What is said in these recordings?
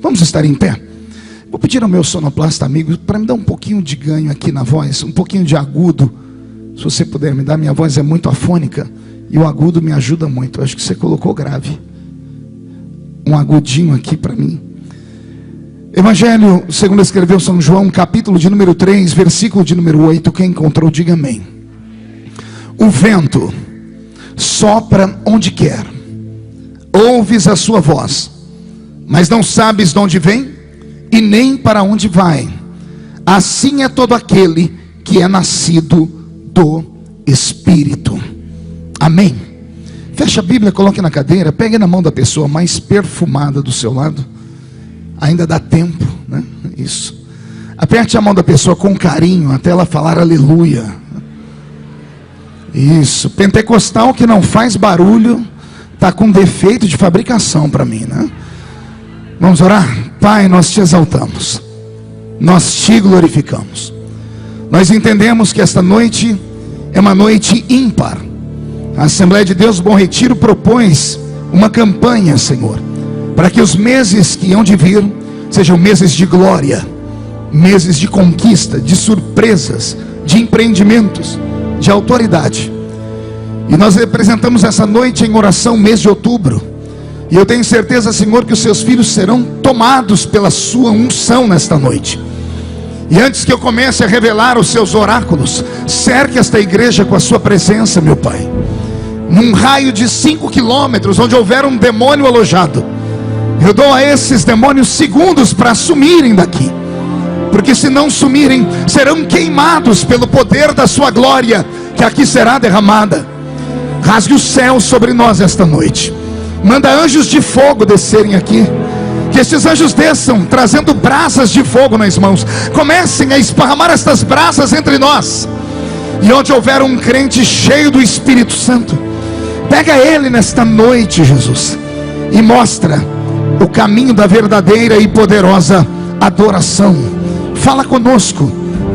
Vamos estar em pé? Vou pedir ao meu sonoplasta amigo para me dar um pouquinho de ganho aqui na voz, um pouquinho de agudo. Se você puder me dar, minha voz é muito afônica e o agudo me ajuda muito. Eu acho que você colocou grave. Um agudinho aqui para mim. Evangelho segundo escreveu São João, capítulo de número 3, versículo de número 8. Quem encontrou, diga amém. O vento sopra onde quer, ouves a sua voz, mas não sabes de onde vem e nem para onde vai. Assim é todo aquele que é nascido do Espírito. Amém. Fecha a Bíblia, coloque na cadeira, pegue na mão da pessoa mais perfumada do seu lado. Ainda dá tempo, né? Isso. Aperte a mão da pessoa com carinho até ela falar aleluia. Isso. Pentecostal que não faz barulho está com defeito de fabricação para mim, né? Vamos orar? Pai, nós te exaltamos, nós te glorificamos. Nós entendemos que esta noite é uma noite ímpar. A Assembleia de Deus Bom Retiro propôs uma campanha, Senhor, para que os meses que hão de vir sejam meses de glória, meses de conquista, de surpresas, de empreendimentos, de autoridade. E nós representamos essa noite em oração, mês de outubro. E eu tenho certeza, Senhor, que os seus filhos serão tomados pela sua unção nesta noite. E antes que eu comece a revelar os seus oráculos, cerque esta igreja com a sua presença, meu Pai. Num raio de 5 quilômetros, onde houver um demônio alojado, eu dou a esses demônios segundos para sumirem daqui. Porque se não sumirem, serão queimados pelo poder da sua glória, que aqui será derramada. Rasgue o céu sobre nós esta noite. Manda anjos de fogo descerem aqui. Que esses anjos desçam, trazendo brasas de fogo nas mãos. Comecem a esparramar estas brasas entre nós. E onde houver um crente cheio do Espírito Santo, pega ele nesta noite, Jesus, e mostra o caminho da verdadeira e poderosa adoração. Fala conosco,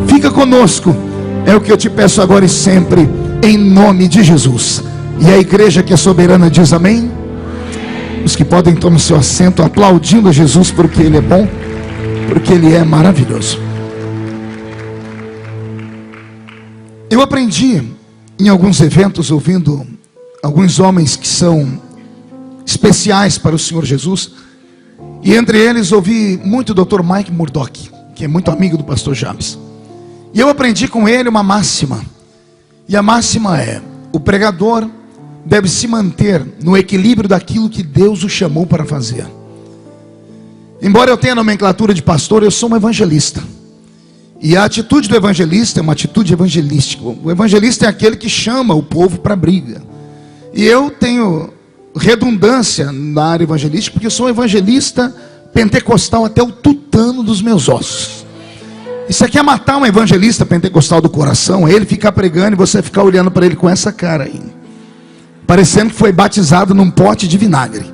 fica conosco. É o que eu te peço agora e sempre, em nome de Jesus. E a igreja que é soberana diz amém. Os que podem tomar seu assento, aplaudindo a Jesus porque Ele é bom, porque Ele é maravilhoso. Eu aprendi em alguns eventos, ouvindo alguns homens que são especiais para o Senhor Jesus, e entre eles ouvi muito o Dr. Mike Murdock, que é muito amigo do pastor James. E eu aprendi com ele uma máxima, e a máxima é: o pregador deve se manter no equilíbrio daquilo que Deus o chamou para fazer. Embora eu tenha a nomenclatura de pastor, eu sou um evangelista. E a atitude do evangelista é uma atitude evangelística. O evangelista é aquele que chama o povo para a briga. E eu tenho redundância na área evangelística, porque eu sou um evangelista pentecostal até o tutano dos meus ossos. Isso aqui é matar um evangelista pentecostal do coração, é ele ficar pregando e você ficar olhando para ele com essa cara aí, parecendo que foi batizado num pote de vinagre,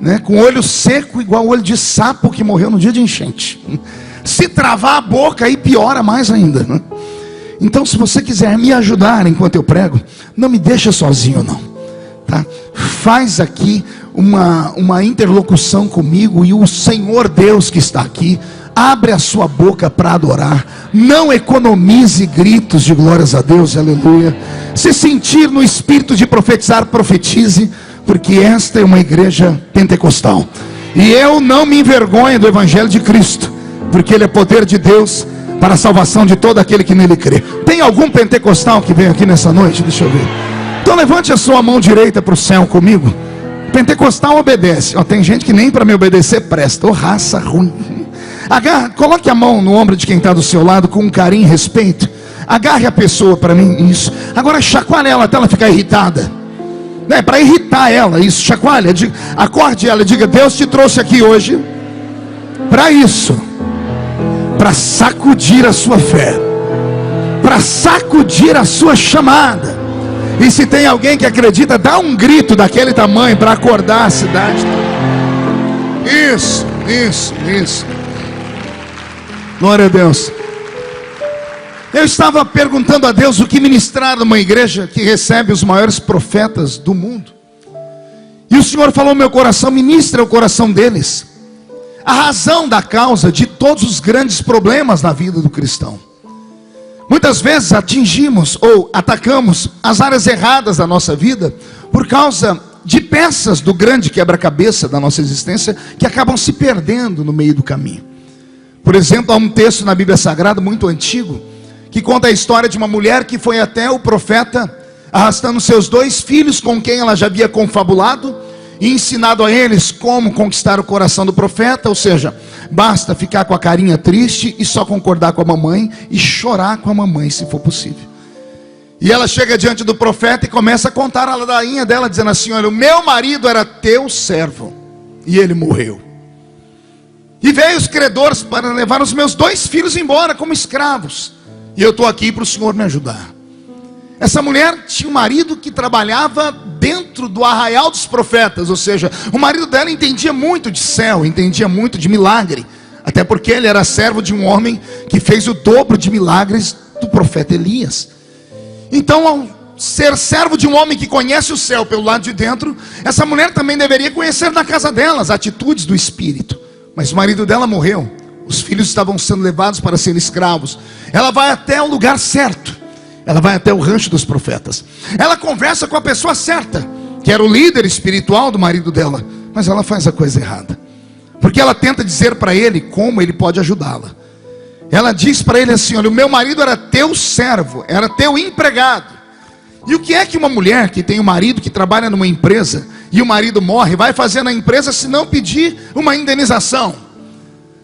né? Com olho seco igual olho de sapo que morreu no dia de enchente. Se travar a boca aí piora mais ainda, né? Então, se você quiser me ajudar enquanto eu prego, não me deixa sozinho não, tá? Faz aqui uma interlocução comigo, e o Senhor Deus que está aqui, abre a sua boca para adorar. Não economize gritos de glórias a Deus, aleluia. Se sentir no espírito de profetizar, profetize, porque esta é uma igreja pentecostal. E eu não me envergonho do Evangelho de Cristo, porque ele é poder de Deus para a salvação de todo aquele que nele crê. Tem algum pentecostal que veio aqui nessa noite? Deixa eu ver. Então levante a sua mão direita para o céu comigo. Pentecostal obedece. Tem gente que nem para me obedecer presta. Raça ruim. Coloque a mão no ombro de quem está do seu lado com um carinho e respeito. Agarre a pessoa para mim, isso. Agora chacoalhe ela até ela ficar irritada, né? Para irritar ela, isso. Chacoalhe, acorde ela e diga: Deus te trouxe aqui hoje para isso, para sacudir a sua fé, para sacudir a sua chamada. E se tem alguém que acredita, dá um grito daquele tamanho para acordar a cidade. Isso. Glória a Deus. Eu estava perguntando a Deus o que ministrar numa igreja que recebe os maiores profetas do mundo. E o Senhor falou ao meu coração: ministra o coração deles a razão da causa de todos os grandes problemas na vida do cristão. Muitas vezes atingimos ou atacamos as áreas erradas da nossa vida por causa de peças do grande quebra-cabeça da nossa existência que acabam se perdendo no meio do caminho. Por exemplo, há um texto na Bíblia Sagrada muito antigo que conta a história de uma mulher que foi até o profeta arrastando seus 2 filhos com quem ela já havia confabulado e ensinado a eles como conquistar o coração do profeta. Ou seja, basta ficar com a carinha triste e só concordar com a mamãe e chorar com a mamãe se for possível. E ela chega diante do profeta e começa a contar a ladainha dela, dizendo assim: olha, o meu marido era teu servo e ele morreu, e veio os credores para levar os meus 2 filhos embora como escravos, e eu estou aqui para o Senhor me ajudar. Essa mulher tinha um marido que trabalhava dentro do arraial dos profetas, ou seja, o marido dela entendia muito de céu, entendia muito de milagre, até porque ele era servo de um homem que fez o dobro de milagres do profeta Elias. Então, ao ser servo de um homem que conhece o céu pelo lado de dentro, essa mulher também deveria conhecer na casa dela as atitudes do Espírito. Mas o marido dela morreu, os filhos estavam sendo levados para serem escravos. Ela vai até o lugar certo, ela vai até o rancho dos profetas. Ela conversa com a pessoa certa, que era o líder espiritual do marido dela. Mas ela faz a coisa errada, porque ela tenta dizer para ele como ele pode ajudá-la. Ela diz para ele assim: olha, o meu marido era teu servo, era teu empregado. E o que é que uma mulher que tem um marido que trabalha numa empresa e o marido morre vai fazer na empresa se não pedir uma indenização?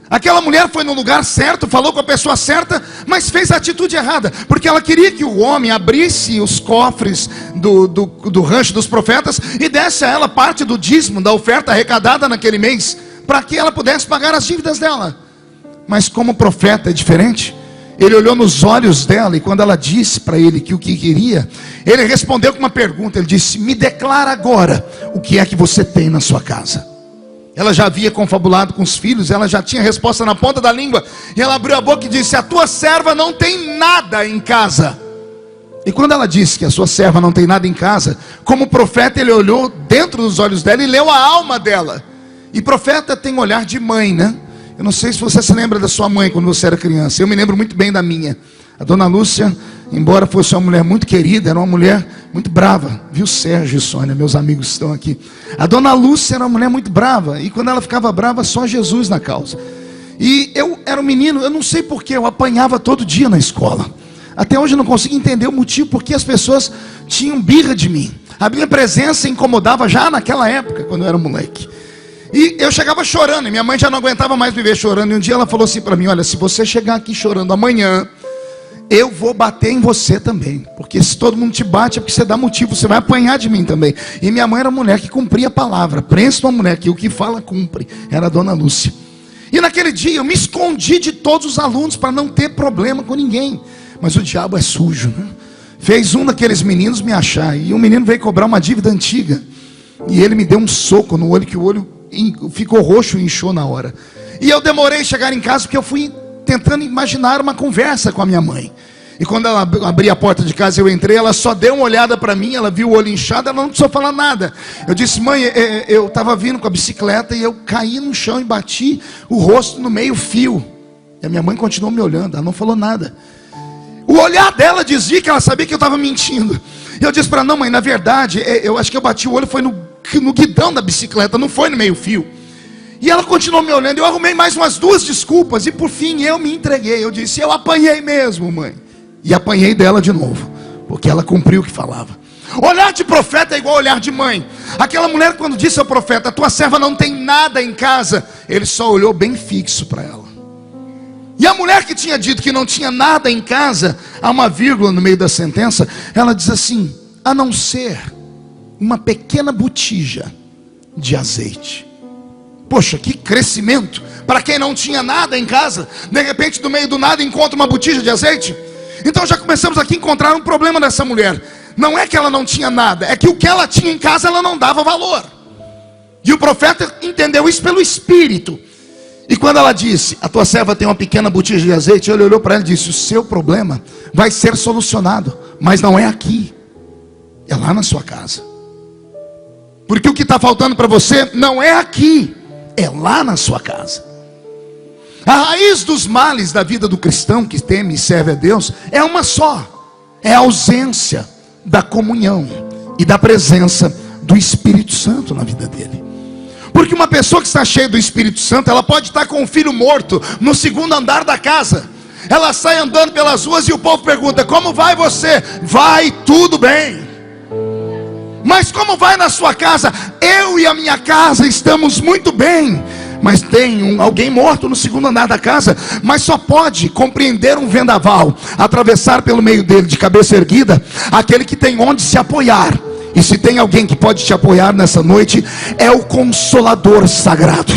Aquela mulher foi no lugar certo, falou com a pessoa certa, mas fez a atitude errada, porque ela queria que o homem abrisse os cofres do rancho dos profetas e desse a ela parte do dízimo, da oferta arrecadada naquele mês, para que ela pudesse pagar as dívidas dela. Mas como o profeta é diferente, ele olhou nos olhos dela, e quando ela disse para ele que o que queria, ele respondeu com uma pergunta. Ele disse: me declara agora o que é que você tem na sua casa. Ela já havia confabulado com os filhos, ela já tinha a resposta na ponta da língua, e ela abriu a boca e disse: a tua serva não tem nada em casa. E quando ela disse que a sua serva não tem nada em casa, como profeta, ele olhou dentro dos olhos dela e leu a alma dela. E profeta tem um olhar de mãe, né? Eu não sei se você se lembra da sua mãe quando você era criança. Eu me lembro muito bem da minha. A dona Lúcia, embora fosse uma mulher muito querida, era uma mulher muito brava. Viu, Sérgio e Sônia, meus amigos estão aqui. A dona Lúcia era uma mulher muito brava, e quando ela ficava brava, só Jesus na causa. E eu era um menino, eu não sei porquê, eu apanhava todo dia na escola. Até hoje eu não consigo entender o motivo porque as pessoas tinham birra de mim. A minha presença incomodava já naquela época, quando eu era moleque. E eu chegava chorando, e minha mãe já não aguentava mais me ver chorando. E um dia ela falou assim para mim: olha, se você chegar aqui chorando amanhã, eu vou bater em você também, porque se todo mundo te bate é porque você dá motivo, você vai apanhar de mim também. E minha mãe era uma mulher que cumpria a palavra. Pensa uma mulher que o que fala cumpre. Era a dona Lúcia. E naquele dia eu me escondi de todos os alunos para não ter problema com ninguém. Mas o diabo é sujo, né? Fez um daqueles meninos me achar, e um menino veio cobrar uma dívida antiga, e ele me deu um soco no olho, que o olho ficou roxo e inchou na hora. E eu demorei a chegar em casa porque eu fui tentando imaginar uma conversa com a minha mãe. E quando ela abriu a porta de casa, eu entrei, ela só deu uma olhada para mim, ela viu o olho inchado, ela não precisou falar nada. Eu disse: mãe, eu estava vindo com a bicicleta e eu caí no chão e bati o rosto no meio fio. E a minha mãe continuou me olhando, ela não falou nada. O olhar dela dizia que ela sabia que eu estava mentindo. Eu disse para ela: não, mãe, na verdade, eu acho que eu bati o olho, foi no guidão da bicicleta, não foi no meio fio. E ela continuou me olhando, eu arrumei mais umas 2 desculpas, e por fim eu me entreguei. Eu disse: eu apanhei mesmo, mãe. E apanhei dela de novo, porque ela cumpriu o que falava. Olhar de profeta é igual olhar de mãe. Aquela mulher, quando disse ao profeta: a tua serva não tem nada em casa, ele só olhou bem fixo para ela. E a mulher que tinha dito que não tinha nada em casa, há uma vírgula no meio da sentença, ela diz assim: a não ser uma pequena botija de azeite. Poxa, que crescimento! Para quem não tinha nada em casa, de repente, no meio do nada, encontra uma botija de azeite. Então já começamos aqui a encontrar um problema dessa mulher. Não é que ela não tinha nada, é que o que ela tinha em casa ela não dava valor. E o profeta entendeu isso pelo Espírito. E quando ela disse: a tua serva tem uma pequena botija de azeite, ele olhou para ela e disse: o seu problema vai ser solucionado, mas não é aqui, é lá na sua casa. Porque o que está faltando para você não é aqui, é lá na sua casa. A raiz dos males da vida do cristão que teme e serve a Deus é uma só: é a ausência da comunhão e da presença do Espírito Santo na vida dele. Porque uma pessoa que está cheia do Espírito Santo, ela pode estar com um filho morto no segundo andar da casa. Ela sai andando pelas ruas e o povo pergunta: como vai você? Vai tudo bem. Mas como vai na sua casa? Eu e a minha casa estamos muito bem. Mas tem alguém morto no segundo andar da casa. Mas só pode compreender um vendaval, atravessar pelo meio dele de cabeça erguida, aquele que tem onde se apoiar. E se tem alguém que pode te apoiar nessa noite, é o Consolador Sagrado.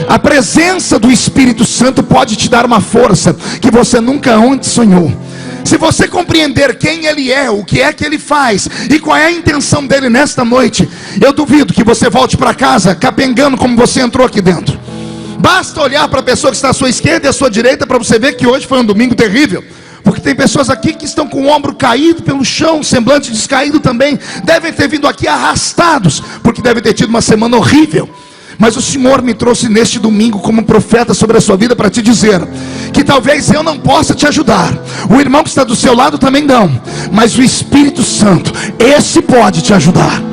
A presença do Espírito Santo pode te dar uma força que você nunca antes sonhou. Se você compreender quem Ele é, o que é que Ele faz e qual é a intenção dele nesta noite, eu duvido que você volte para casa capengando como você entrou aqui dentro. Basta olhar para a pessoa que está à sua esquerda e à sua direita para você ver que hoje foi um domingo terrível. Porque tem pessoas aqui que estão com o ombro caído pelo chão, semblante descaído também. Devem ter vindo aqui arrastados, porque devem ter tido uma semana horrível. Mas o Senhor me trouxe neste domingo como profeta sobre a sua vida para te dizer que talvez eu não possa te ajudar, o irmão que está do seu lado também não, mas o Espírito Santo, esse pode te ajudar.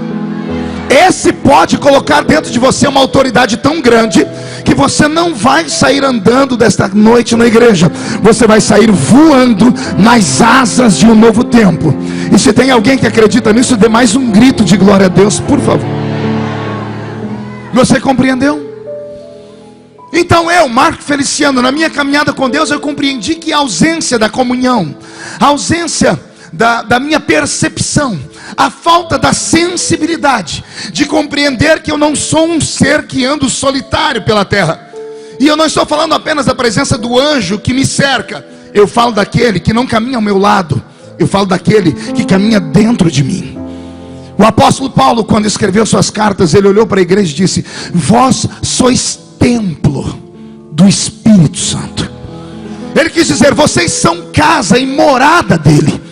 Esse pode colocar dentro de você uma autoridade tão grande que você não vai sair andando desta noite na igreja, você vai sair voando nas asas de um novo tempo. E se tem alguém que acredita nisso, dê mais um grito de glória a Deus, por favor. Você compreendeu? Então eu, Marco Feliciano, na minha caminhada com Deus, eu compreendi que a ausência da comunhão, a ausência da minha percepção, a falta da sensibilidade de compreender que eu não sou um ser que ando solitário pela terra. E eu não estou falando apenas da presença do anjo que me cerca, eu falo daquele que não caminha ao meu lado, eu falo daquele que caminha dentro de mim. O apóstolo Paulo, quando escreveu suas cartas, ele olhou para a igreja e disse: vós sois templo do Espírito Santo. Ele quis dizer, vocês são casa e morada dele.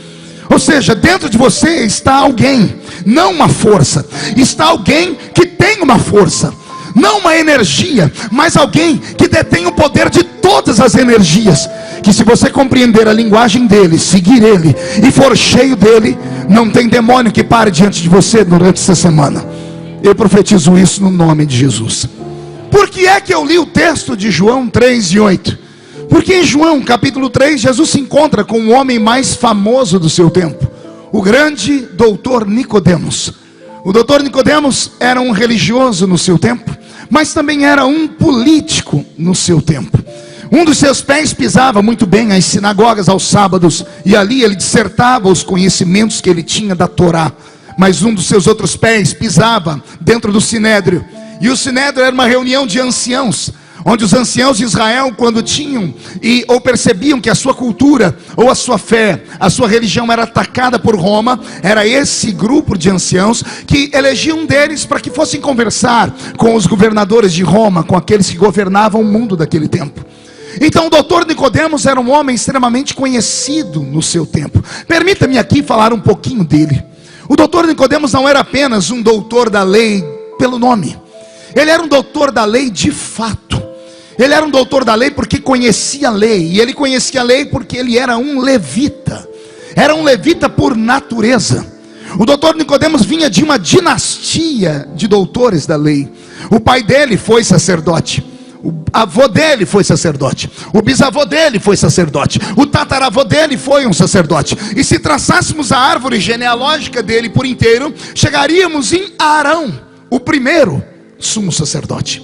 Ou seja, dentro de você está alguém, não uma força, está alguém que tem uma força, não uma energia, mas alguém que detém o poder de todas as energias, que se você compreender a linguagem dele, seguir ele e for cheio dele, não tem demônio que pare diante de você durante essa semana. Eu profetizo isso no nome de Jesus. Por que é que eu li o texto de João 3:8? Porque em João capítulo 3, Jesus se encontra com o homem mais famoso do seu tempo, o grande doutor Nicodemos. O doutor Nicodemos era um religioso no seu tempo, mas também era um político no seu tempo. Um dos seus pés pisava muito bem as sinagogas aos sábados, e ali ele dissertava os conhecimentos que ele tinha da Torá. Mas um dos seus outros pés pisava dentro do Sinédrio, e o Sinédrio era uma reunião de anciãos, onde os anciãos de Israel, quando tinham ou percebiam que a sua cultura, ou a sua fé, a sua religião era atacada por Roma, era esse grupo de anciãos que elegiam um deles para que fossem conversar com os governadores de Roma, com aqueles que governavam o mundo daquele tempo. Então o doutor Nicodemos era um homem extremamente conhecido no seu tempo. Permita-me aqui falar um pouquinho dele. O doutor Nicodemos não era apenas um doutor da lei pelo nome, ele era um doutor da lei de fato. Ele era um doutor da lei porque conhecia a lei, e ele conhecia a lei porque ele era um levita. Era um levita por natureza. O doutor Nicodemos vinha de uma dinastia de doutores da lei. O pai dele foi sacerdote, o avô dele foi sacerdote, o bisavô dele foi sacerdote, o tataravô dele foi um sacerdote. E se traçássemos a árvore genealógica dele por inteiro, chegaríamos em Arão, o primeiro sumo sacerdote.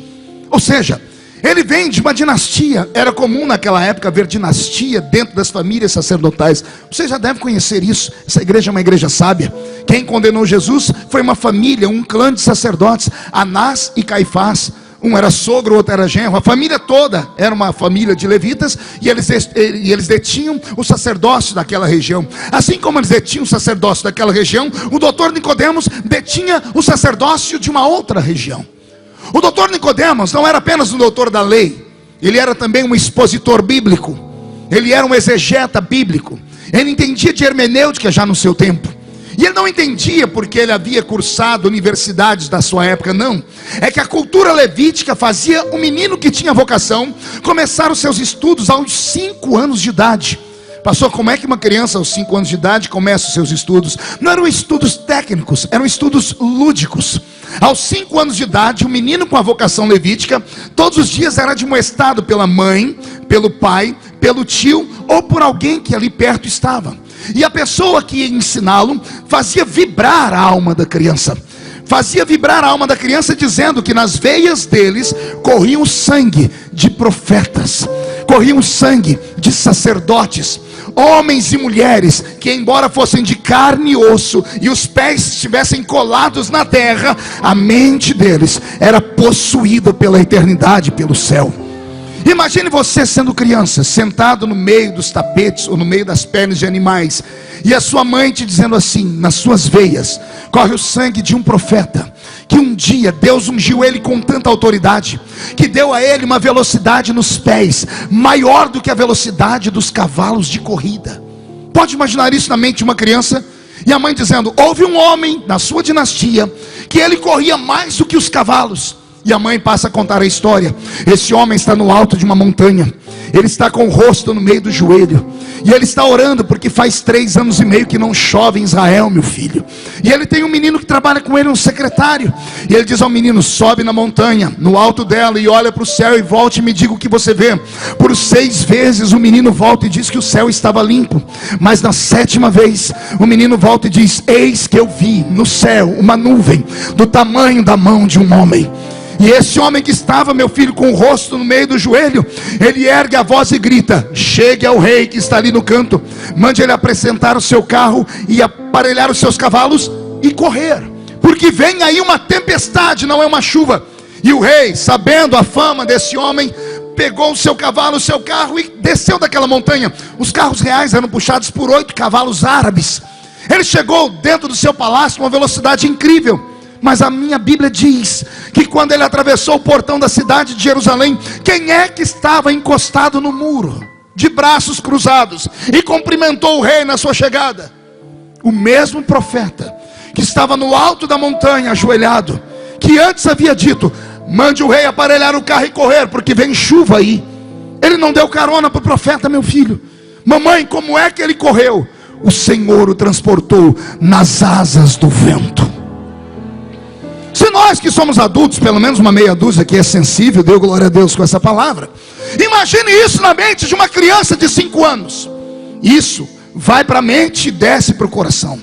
Ou seja, ele vem de uma dinastia. Era comum naquela época haver dinastia dentro das famílias sacerdotais. Você já deve conhecer isso. Essa igreja é uma igreja sábia. Quem condenou Jesus foi uma família, um clã de sacerdotes, Anás e Caifás. Um era sogro, o outro era genro. A família toda era uma família de levitas, e eles detinham o sacerdócio daquela região. Assim como eles detinham o sacerdócio daquela região, o doutor Nicodemos detinha o sacerdócio de uma outra região. O doutor Nicodemos não era apenas um doutor da lei, ele era também um expositor bíblico, ele era um exegeta bíblico, ele entendia de hermenêutica já no seu tempo. E ele não entendia porque ele havia cursado universidades da sua época, não. É que a cultura levítica fazia o menino que tinha vocação começar os seus estudos aos 5 anos de idade. Pastor, como é que uma criança aos 5 anos de idade começa os seus estudos? Não eram estudos técnicos, eram estudos lúdicos. Aos 5 anos de idade, o menino com a vocação levítica, todos os dias era admoestado pela mãe, pelo pai, pelo tio ou por alguém que ali perto estava. E a pessoa que ia ensiná-lo fazia vibrar a alma da criança. Fazia vibrar a alma da criança dizendo que nas veias deles corria o sangue de profetas, corria o sangue de sacerdotes, homens e mulheres que, embora fossem de carne e osso e os pés estivessem colados na terra, a mente deles era possuída pela eternidade, pelo céu. Imagine você sendo criança, sentado no meio dos tapetes ou no meio das pernas de animais, e a sua mãe te dizendo assim: nas suas veias corre o sangue de um profeta, que um dia Deus ungiu ele com tanta autoridade, que deu a ele uma velocidade nos pés maior do que a velocidade dos cavalos de corrida. Pode imaginar isso na mente de uma criança? E a mãe dizendo: houve um homem na sua dinastia que ele corria mais do que os cavalos. E a mãe passa a contar a história. Esse homem está no alto de uma montanha, ele está com o rosto no meio do joelho, e ele está orando porque faz 3 anos e meio que não chove em Israel, meu filho. E ele tem um menino que trabalha com ele, um secretário. E ele diz ao menino: sobe na montanha, no alto dela, e olha para o céu e volte e me diga o que você vê. Por 6 vezes o menino volta e diz que o céu estava limpo. Mas na 7ª vez o menino volta e diz: eis que eu vi no céu uma nuvem do tamanho da mão de um homem. E esse homem que estava, meu filho, com o rosto no meio do joelho, ele ergue a voz e grita: chegue ao rei que está ali no canto, mande ele apresentar o seu carro e aparelhar os seus cavalos e correr, porque vem aí uma tempestade, não é uma chuva. E o rei, sabendo a fama desse homem, pegou o seu cavalo, o seu carro e desceu daquela montanha. Os carros reais eram puxados por 8 cavalos árabes. Ele chegou dentro do seu palácio com uma velocidade incrível. Mas a minha Bíblia diz que quando ele atravessou o portão da cidade de Jerusalém, quem é que estava encostado no muro, de braços cruzados, e cumprimentou o rei na sua chegada? O mesmo profeta que estava no alto da montanha, ajoelhado, que antes havia dito: mande o rei aparelhar o carro e correr, porque vem chuva aí. Ele não deu carona para o profeta, meu filho. Mamãe, como é que ele correu? O Senhor o transportou nas asas do vento. Se nós que somos adultos, pelo menos uma meia dúzia que é sensível, deu glória a Deus com essa palavra. Imagine isso na mente de uma criança de 5 anos. Isso vai para a mente e desce para o coração.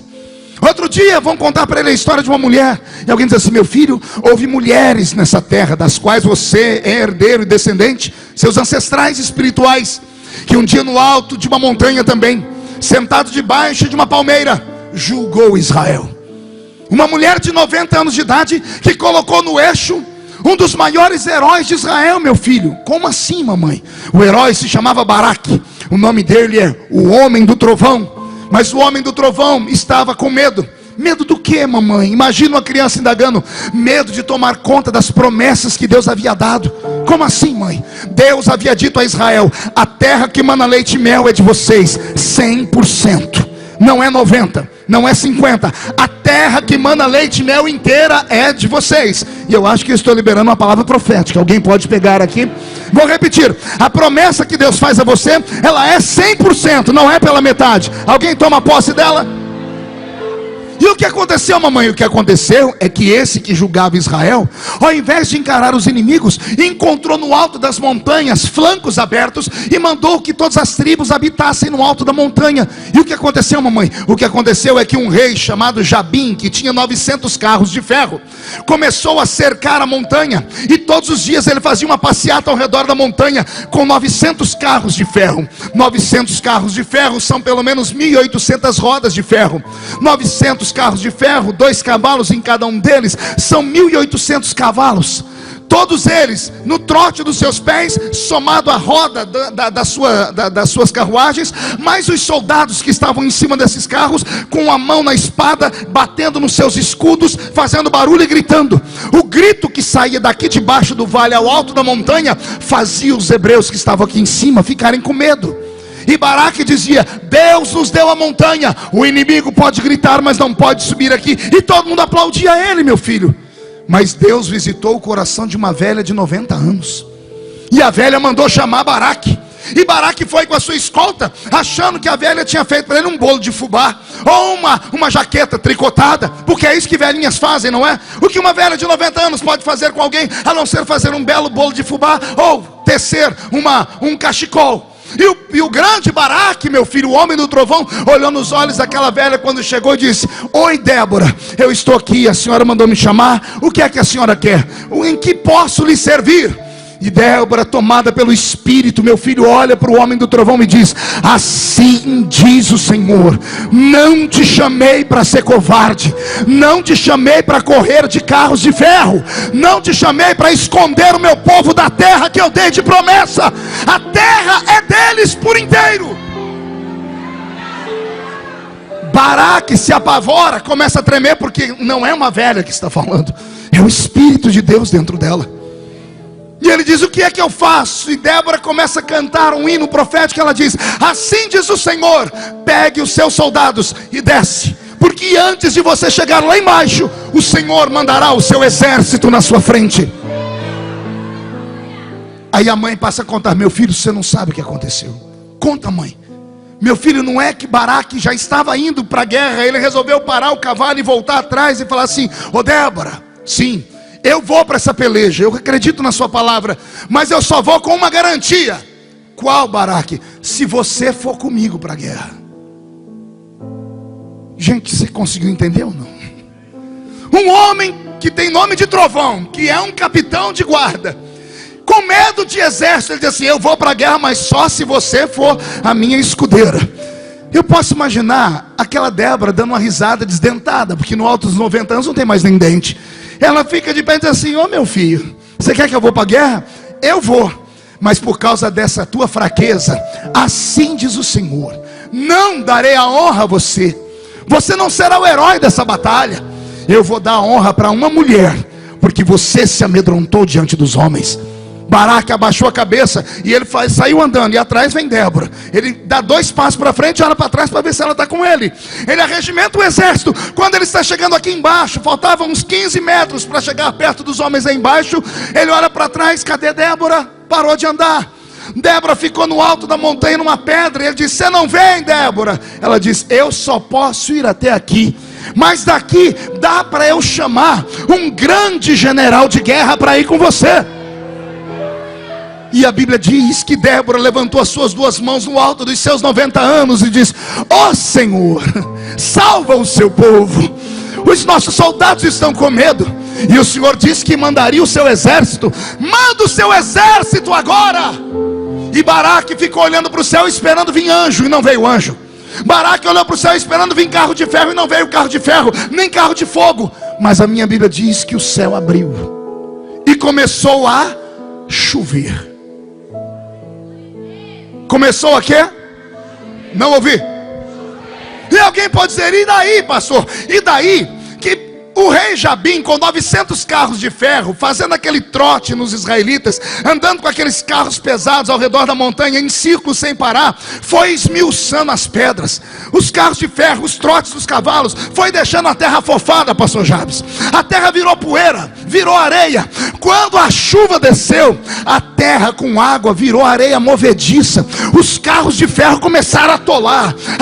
Outro dia vão contar para ele a história de uma mulher, e alguém diz assim: meu filho, houve mulheres nessa terra, das quais você é herdeiro e descendente, seus ancestrais espirituais, que um dia no alto de uma montanha também, sentado debaixo de uma palmeira, julgou Israel. Uma mulher de 90 anos de idade que colocou no eixo um dos maiores heróis de Israel, meu filho. Como assim, mamãe? O herói se chamava Baraque. O nome dele é o Homem do Trovão. Mas o Homem do Trovão estava com medo. Medo do que, mamãe? Imagina uma criança indagando. Medo de tomar conta das promessas que Deus havia dado. Como assim, mãe? Deus havia dito a Israel: a terra que mana leite e mel é de vocês 100%. Não é 90, não é 50. A terra que mana leite e mel inteira é de vocês. E eu acho que eu estou liberando uma palavra profética. Alguém pode pegar aqui? Vou repetir: a promessa que Deus faz a você, ela é 100%, não é pela metade. Alguém toma posse dela? E o que aconteceu, mamãe? O que aconteceu é que esse que julgava Israel, ao invés de encarar os inimigos, encontrou no alto das montanhas flancos abertos e mandou que todas as tribos habitassem no alto da montanha. E o que aconteceu, mamãe? O que aconteceu é que um rei chamado Jabim, que tinha 900 carros de ferro, começou a cercar a montanha, e todos os dias ele fazia uma passeata ao redor da montanha com 900 carros de ferro. 900 carros de ferro são pelo menos 1.800 rodas de ferro. 900 carros de ferro, 2 cavalos em cada um deles, são 1.800 cavalos. Todos eles no trote dos seus pés, somado à roda das suas carruagens, mais os soldados que estavam em cima desses carros, com a mão na espada, batendo nos seus escudos, fazendo barulho e gritando. O grito que saía daqui de baixo do vale ao alto da montanha fazia os hebreus que estavam aqui em cima ficarem com medo. E Baraque dizia: Deus nos deu a montanha, o inimigo pode gritar, mas não pode subir aqui. E todo mundo aplaudia ele, meu filho. Mas Deus visitou o coração de uma velha de 90 anos, e a velha mandou chamar Baraque. E Baraque foi com a sua escolta, achando que a velha tinha feito para ele um bolo de fubá, ou uma jaqueta tricotada, porque é isso que velhinhas fazem, não é? O que uma velha de 90 anos pode fazer com alguém, a não ser fazer um belo bolo de fubá, ou tecer um cachecol. E o grande Baraque, meu filho, o homem do trovão, olhou nos olhos daquela velha quando chegou e disse: Oi, Débora, eu estou aqui, a senhora mandou me chamar, o que é que a senhora quer? Em que posso lhe servir? E Débora, tomada pelo Espírito, meu filho, olha para o homem do trovão e diz: Assim diz o Senhor, não te chamei para ser covarde, não te chamei para correr de carros de ferro, não te chamei para esconder o meu povo da terra que eu dei de promessa. A terra é deles por inteiro. Baraque se apavora, começa a tremer, porque não é uma velha que está falando, é o Espírito de Deus dentro dela. E ele diz: o que é que eu faço? E Débora começa a cantar um hino profético. Ela diz: assim diz o Senhor, pegue os seus soldados e desce, porque antes de você chegar lá embaixo, o Senhor mandará o seu exército na sua frente. Aí a mãe passa a contar: meu filho, você não sabe o que aconteceu. Conta, mãe. Meu filho, não é que Baraque já estava indo para a guerra, ele resolveu parar o cavalo e voltar atrás e falar assim: ô Débora, sim, eu vou para essa peleja, eu acredito na sua palavra, mas eu só vou com uma garantia. Qual, Baraque? Se você for comigo para a guerra. Gente, você conseguiu entender ou não? Um homem que tem nome de trovão, que é um capitão de guarda, com medo de exército, ele diz assim: eu vou para a guerra, mas só se você for a minha escudeira. Eu posso imaginar aquela Débora dando uma risada desdentada, porque no alto dos 90 anos não tem mais nem dente. Ela fica de pé e diz assim: ô meu filho, você quer que eu vou para a guerra? Eu vou, mas por causa dessa tua fraqueza, assim diz o Senhor, não darei a honra a você. Você não será o herói dessa batalha. Eu vou dar a honra para uma mulher, porque você se amedrontou diante dos homens. Baraque abaixou a cabeça e ele saiu andando, e atrás vem Débora. Ele dá 2 passos para frente e olha para trás para ver se ela está com ele. Ele arregimenta o exército. Quando ele está chegando aqui embaixo, faltavam uns 15 metros para chegar perto dos homens aí embaixo, ele olha para trás: cadê Débora? Parou de andar. Débora ficou no alto da montanha numa pedra, e ele diz: você não vem, Débora? Ela diz: eu só posso ir até aqui, mas daqui dá para eu chamar um grande general de guerra para ir com você. E a Bíblia diz que Débora levantou as suas 2 mãos no alto dos seus 90 anos e diz: ó Senhor, salva o seu povo, os nossos soldados estão com medo. E o Senhor disse que mandaria o seu exército. Manda o seu exército agora. E Baraque ficou olhando para o céu esperando vir anjo, e não veio anjo. Baraque olhou para o céu esperando vir carro de ferro, e não veio carro de ferro, nem carro de fogo. Mas a minha Bíblia diz que o céu abriu e começou a chover. Começou a quê? Não ouvi. E alguém pode dizer: e daí, pastor? E daí que o rei Jabim, com 900 carros de ferro, fazendo aquele trote nos israelitas, andando com aqueles carros pesados ao redor da montanha, em círculos sem parar, foi esmiuçando as pedras, os carros de ferro, os trotes dos cavalos, foi deixando a terra afofada, pastor Jabes. A terra virou poeira, virou areia. Quando a chuva desceu, a terra com água virou areia movediça. Os carros de ferro começaram a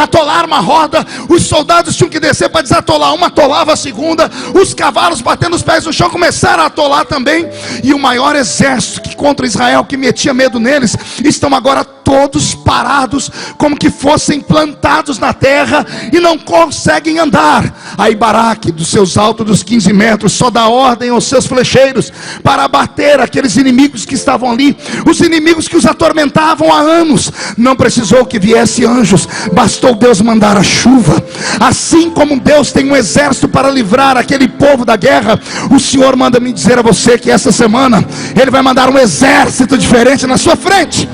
atolar uma roda. Os soldados tinham que descer para desatolar uma, atolava a segunda. Os cavalos, batendo os pés no chão, começaram a atolar também. E o maior exército que contra Israel, que metia medo neles, estão agora todos parados, como que fossem plantados na terra, e não conseguem andar. Aí Baraque, dos seus altos dos 15 metros, só dá ordem aos seus flecheiros para abater aqueles inimigos que estavam ali, os inimigos que os atormentavam há anos. Não precisou que viesse anjos, bastou Deus mandar a chuva. Assim como Deus tem um exército para livrar aquele povo da guerra, o Senhor manda me dizer a você que essa semana Ele vai mandar um exército diferente na sua frente.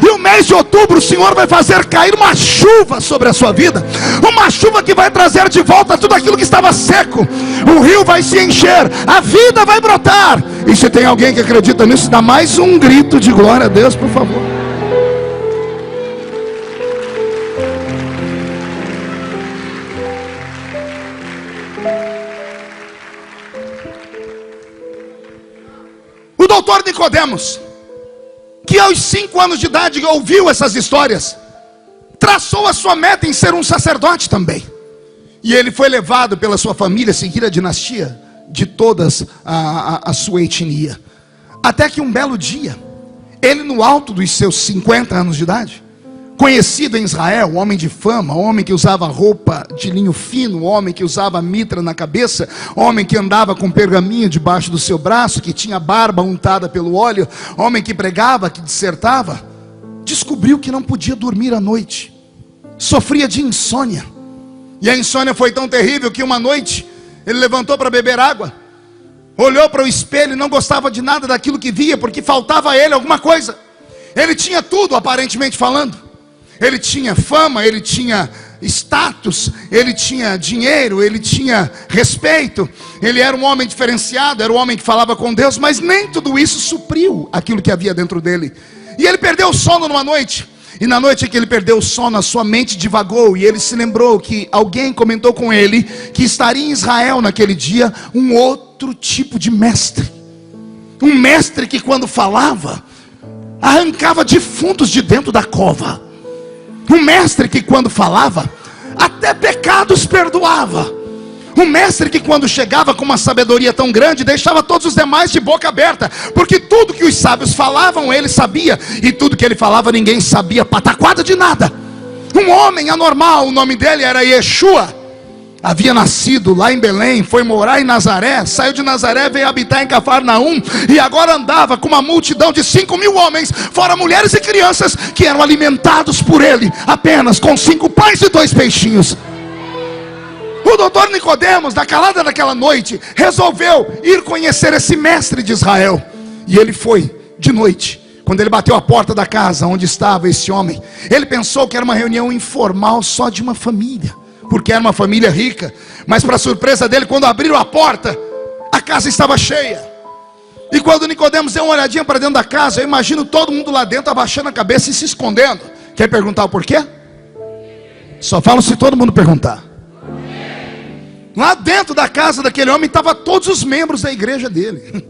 E o mês de outubro o Senhor vai fazer cair uma chuva sobre a sua vida, uma chuva que vai trazer de volta tudo aquilo que estava seco. O rio vai se encher, a vida vai brotar. E se tem alguém que acredita nisso, dá mais um grito de glória a Deus, por favor. doutor Nicodemos, que aos 5 anos de idade ouviu essas histórias, traçou a sua meta em ser um sacerdote também. E ele foi levado pela sua família a seguir a dinastia de todas a sua etnia. Até que um belo dia, ele no alto dos seus 50 anos de idade, conhecido em Israel, homem de fama, homem que usava roupa de linho fino, homem que usava mitra na cabeça, homem que andava com pergaminho debaixo do seu braço, que tinha barba untada pelo óleo, homem que pregava, que dissertava, descobriu que não podia dormir à noite, sofria de insônia. E a insônia foi tão terrível que uma noite ele levantou para beber água, olhou para o espelho e não gostava de nada daquilo que via, porque faltava a ele alguma coisa. Ele tinha tudo, aparentemente falando. Ele tinha fama, ele tinha status, ele tinha dinheiro, ele tinha respeito, ele era um homem diferenciado, era um homem que falava com Deus, mas nem tudo isso supriu aquilo que havia dentro dele. E ele perdeu o sono numa noite. E na noite em que ele perdeu o sono, a sua mente divagou, e ele se lembrou que alguém comentou com ele que estaria em Israel naquele dia um outro tipo de mestre. Um mestre que quando falava, arrancava defuntos de dentro da cova. Um mestre que quando falava, até pecados perdoava. Um mestre que quando chegava com uma sabedoria tão grande, deixava todos os demais de boca aberta, porque tudo que os sábios falavam, ele sabia, e tudo que ele falava, ninguém sabia pataquada de nada. Um homem anormal, o nome dele era Yeshua, havia nascido lá em Belém, foi morar em Nazaré, saiu de Nazaré, veio habitar em Cafarnaum, e agora andava com uma multidão de 5.000 homens, fora mulheres e crianças, que eram alimentados por ele, apenas com 5 pães e 2 peixinhos. O doutor Nicodemos, na calada daquela noite, resolveu ir conhecer esse mestre de Israel. E ele foi de noite. Quando ele bateu a porta da casa onde estava esse homem, ele pensou que era uma reunião informal só de uma família, porque era uma família rica. Mas para surpresa dele, quando abriram a porta, a casa estava cheia. E quando Nicodemos deu uma olhadinha para dentro da casa, eu imagino todo mundo lá dentro abaixando a cabeça e se escondendo. Quer perguntar o porquê? Só falo se todo mundo perguntar. Lá dentro da casa daquele homem estavam todos os membros da igreja dele.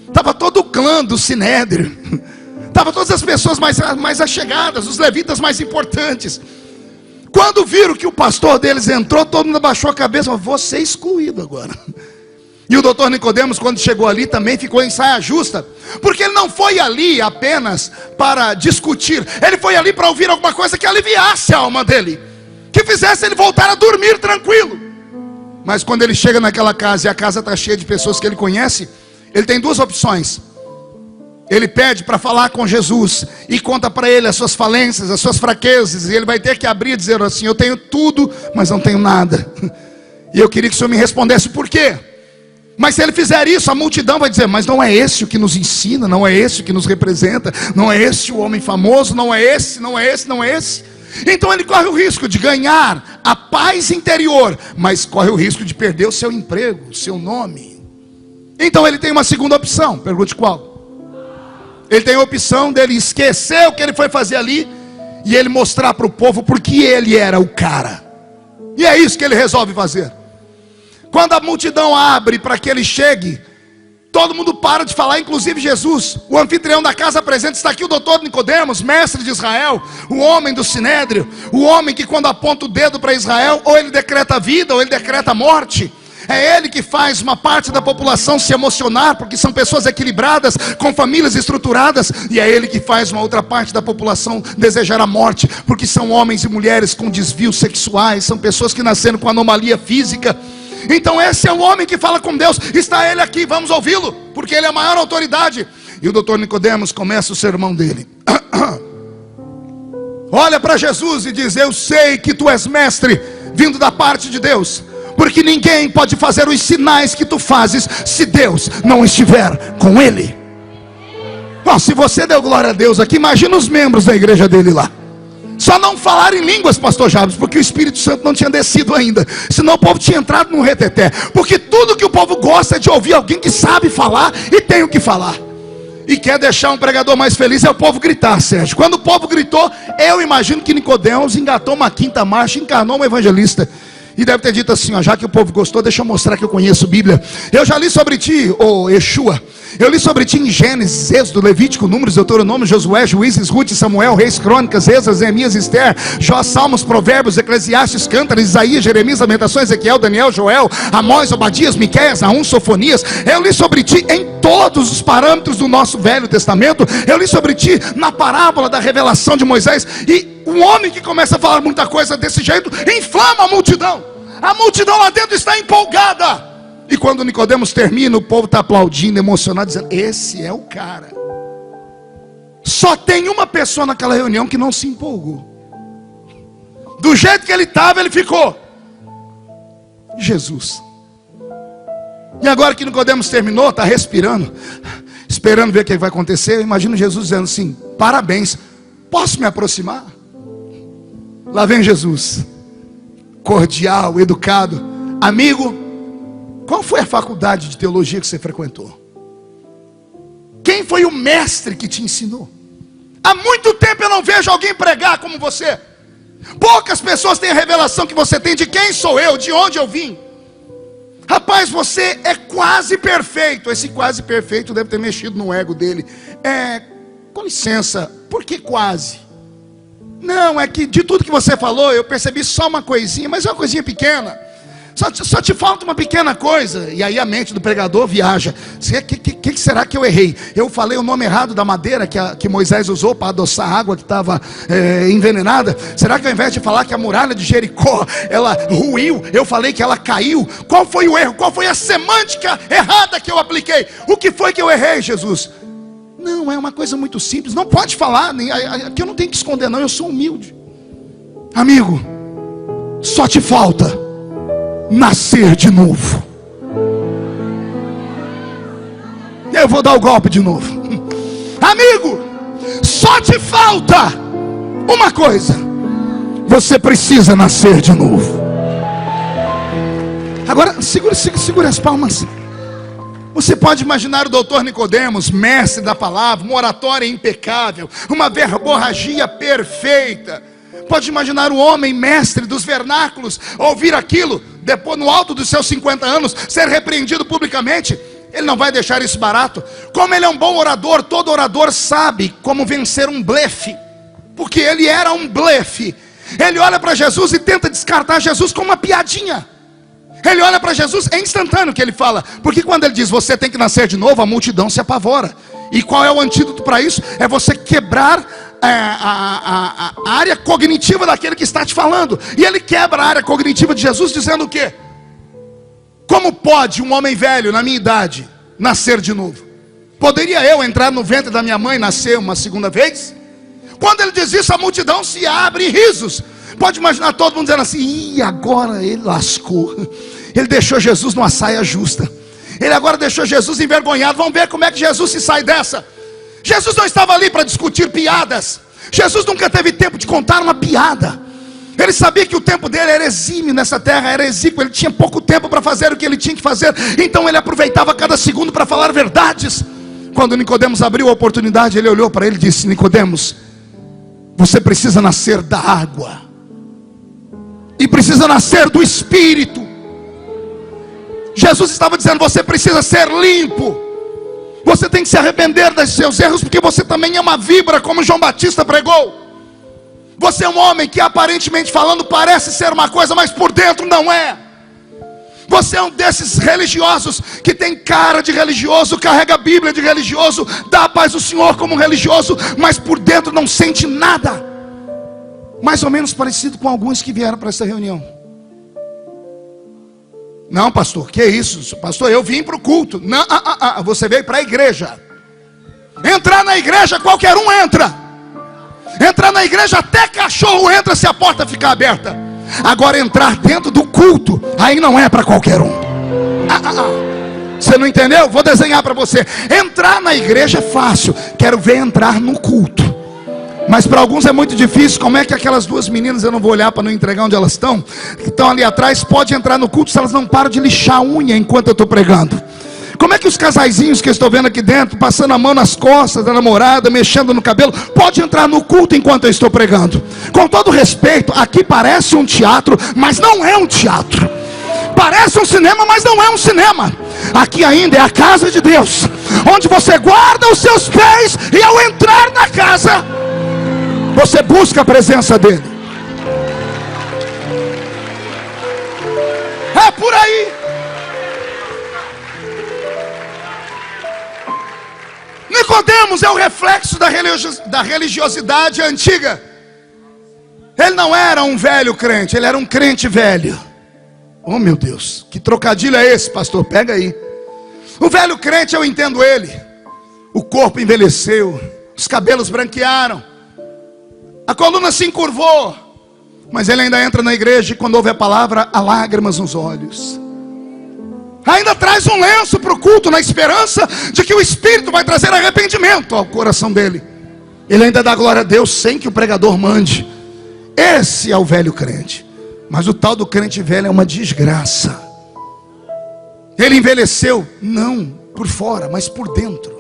Estava todo o clã do Sinédrio. Estavam todas as pessoas mais achegadas, os levitas mais importantes. Quando viram que o pastor deles entrou, todo mundo abaixou a cabeça. Vou ser excluído agora. E o doutor Nicodemos, quando chegou ali, também ficou em saia justa, porque ele não foi ali apenas para discutir. Ele foi ali para ouvir alguma coisa que aliviasse a alma dele, que fizesse ele voltar a dormir tranquilo. Mas quando ele chega naquela casa e a casa está cheia de pessoas que ele conhece, ele tem 2 opções. Ele pede para falar com Jesus e conta para ele as suas falências, as suas fraquezas, e ele vai ter que abrir e dizer assim: eu tenho tudo, mas não tenho nada. E eu queria que o senhor me respondesse por quê. Mas se ele fizer isso, a multidão vai dizer: mas não é esse o que nos ensina, não é esse o que nos representa, não é esse o homem famoso, não é esse, não é esse, não é esse. Então ele corre o risco de ganhar a paz interior, mas corre o risco de perder o seu emprego, o seu nome. Então ele tem uma segunda opção. Pergunte qual? Ele tem a opção dele esquecer o que ele foi fazer ali e ele mostrar para o povo porque ele era o cara. E é isso que ele resolve fazer. Quando a multidão abre para que ele chegue, todo mundo para de falar, inclusive Jesus. O anfitrião da casa presente está aqui, o doutor Nicodemos, mestre de Israel, o homem do Sinédrio, o homem que quando aponta o dedo para Israel, ou ele decreta a vida, ou ele decreta a morte. É ele que faz uma parte da população se emocionar, porque são pessoas equilibradas, com famílias estruturadas. E é ele que faz uma outra parte da população desejar a morte, porque são homens e mulheres com desvios sexuais, são pessoas que nasceram com anomalia física. Então esse é o homem que fala com Deus. Está ele aqui, vamos ouvi-lo, porque ele é a maior autoridade. E o doutor Nicodemos começa o sermão dele. Olha para Jesus e diz: eu sei que tu és mestre, vindo da parte de Deus, porque ninguém pode fazer os sinais que tu fazes se Deus não estiver com ele. Se você deu glória a Deus aqui, imagina os membros da igreja dele lá. Só não falar em línguas, pastor Jabes, porque o Espírito Santo não tinha descido ainda. Senão o povo tinha entrado num reteté. Porque tudo que o povo gosta é de ouvir alguém que sabe falar e tem o que falar. E quer deixar um pregador mais feliz é o povo gritar, Sérgio. Quando o povo gritou, eu imagino que Nicodemos engatou uma 5ª marcha, encarnou um evangelista. E deve ter dito assim: já que o povo gostou, deixa eu mostrar que eu conheço Bíblia. Eu já li sobre ti, ô Yeshua, Eu li sobre ti em Gênesis, Êxodo, Levítico, Números, Deuteronômio, Josué, Juízes, Ruth, Samuel, Reis, Crônicas, Esdras, Neemias, Esther, Jó, Salmos, Provérbios, Eclesiastes, Cântaros, Isaías, Jeremias, Lamentações, Ezequiel, Daniel, Joel, Amós, Obadias, Miqueias, Naum, Sofonias. Eu li sobre ti em todos os parâmetros do nosso Velho Testamento. Eu li sobre ti na parábola da revelação de Moisés. E um homem que começa a falar muita coisa desse jeito inflama a multidão. A multidão lá dentro está empolgada. E quando Nicodemos termina, o povo está aplaudindo, emocionado, dizendo: esse é o cara. Só tem uma pessoa naquela reunião que não se empolgou. Do jeito que ele estava, ele ficou: Jesus. E agora que Nicodemos terminou, está respirando, esperando ver o que vai acontecer. Eu imagino Jesus dizendo assim: parabéns, posso me aproximar? Lá vem Jesus, cordial, educado: amigo, qual foi a faculdade de teologia que você frequentou? Quem foi o mestre que te ensinou? Há muito tempo eu não vejo alguém pregar como você. Poucas pessoas têm a revelação que você tem de quem sou eu, de onde eu vim. Rapaz, você é quase perfeito. Esse quase perfeito deve ter mexido no ego dele. Com licença, por que quase? Não, é que de tudo que você falou, eu percebi só uma coisinha, mas é uma coisinha pequena. Só te falta uma pequena coisa. E aí a mente do pregador viaja: que será que eu errei? Eu falei o nome errado da madeira que Moisés usou para adoçar a água que estava envenenada? Será que ao invés de falar que a muralha de Jericó ela ruiu, eu falei que ela caiu? Qual foi o erro? Qual foi a semântica errada que eu apliquei? O que foi que eu errei, Jesus? Não, é uma coisa muito simples. Não pode falar, aqui eu não tenho que esconder não, eu sou humilde. Amigo, só te falta nascer de novo. Eu vou dar o golpe de novo. Amigo, só te falta uma coisa: você precisa nascer de novo. Agora segure as palmas. Você pode imaginar o doutor Nicodemos, mestre da palavra, uma oratória impecável, uma verborragia perfeita. Pode imaginar o homem mestre dos vernáculos ouvir aquilo, depois no alto dos seus 50 anos, ser repreendido publicamente. Ele não vai deixar isso barato. Como ele é um bom orador, todo orador sabe como vencer um blefe, porque ele era um blefe. Ele olha para Jesus e tenta descartar Jesus com uma piadinha. Ele olha para Jesus, é instantâneo que ele fala, porque quando ele diz você tem que nascer de novo, a multidão se apavora. E qual é o antídoto para isso? É você quebrar a área cognitiva daquele que está te falando. E ele quebra a área cognitiva de Jesus dizendo o quê? Como pode um homem velho na minha idade nascer de novo? Poderia eu entrar no ventre da minha mãe e nascer uma segunda vez? Quando ele diz isso, a multidão se abre em risos. Pode imaginar todo mundo dizendo assim: ih, agora ele lascou. Ele deixou Jesus numa saia justa. Ele agora deixou Jesus envergonhado. Vamos ver como é que Jesus se sai dessa. Jesus não estava ali para discutir piadas. Jesus nunca teve tempo de contar uma piada. Ele sabia que o tempo dele era exímio nessa terra, era exíguo. Ele tinha pouco tempo para fazer o que ele tinha que fazer. Então ele aproveitava cada segundo para falar verdades. Quando Nicodemos abriu a oportunidade, ele olhou para ele e disse: Nicodemos, você precisa nascer da água e precisa nascer do Espírito. Jesus estava dizendo: você precisa ser limpo. Você tem que se arrepender dos seus erros, porque você também é uma víbora, como João Batista pregou. Você é um homem que aparentemente falando parece ser uma coisa, mas por dentro não é. Você é um desses religiosos que tem cara de religioso, carrega a Bíblia de religioso, dá a paz do Senhor como um religioso, mas por dentro não sente nada. Mais ou menos parecido com alguns que vieram para essa reunião. Não, pastor, que isso? Pastor, eu vim para o culto. Não, você veio para a igreja. Entrar na igreja qualquer um entra. Entrar na igreja até cachorro entra se a porta ficar aberta. Agora entrar dentro do culto, aí não é para qualquer um. Você não entendeu? Vou desenhar para você. Entrar na igreja é fácil. Quero ver entrar no culto. Mas para alguns é muito difícil. Como é que aquelas duas meninas, eu não vou olhar para não entregar onde elas estão, que estão ali atrás, pode entrar no culto se elas não param de lixar a unha enquanto eu estou pregando? Como é que os casaizinhos que eu estou vendo aqui dentro, passando a mão nas costas da namorada, mexendo no cabelo, pode entrar no culto enquanto eu estou pregando? Com todo respeito, aqui parece um teatro, mas não é um teatro. Parece um cinema, mas não é um cinema. Aqui ainda é a casa de Deus, onde você guarda os seus pés, e ao entrar na casa, você busca a presença dele. É por aí. Nicodemos é o reflexo da religiosidade antiga. Ele não era um velho crente, ele era um crente velho. Oh meu Deus, que trocadilho é esse, pastor? Pega aí. O velho crente, eu entendo ele. O corpo envelheceu, os cabelos branquearam, a coluna se encurvou, mas ele ainda entra na igreja e quando ouve a palavra, há lágrimas nos olhos. Ainda traz um lenço para o culto, na esperança de que o Espírito vai trazer arrependimento ao coração dele. Ele ainda dá glória a Deus sem que o pregador mande. Esse é o velho crente. Mas o tal do crente velho é uma desgraça. Ele envelheceu, não por fora, mas por dentro.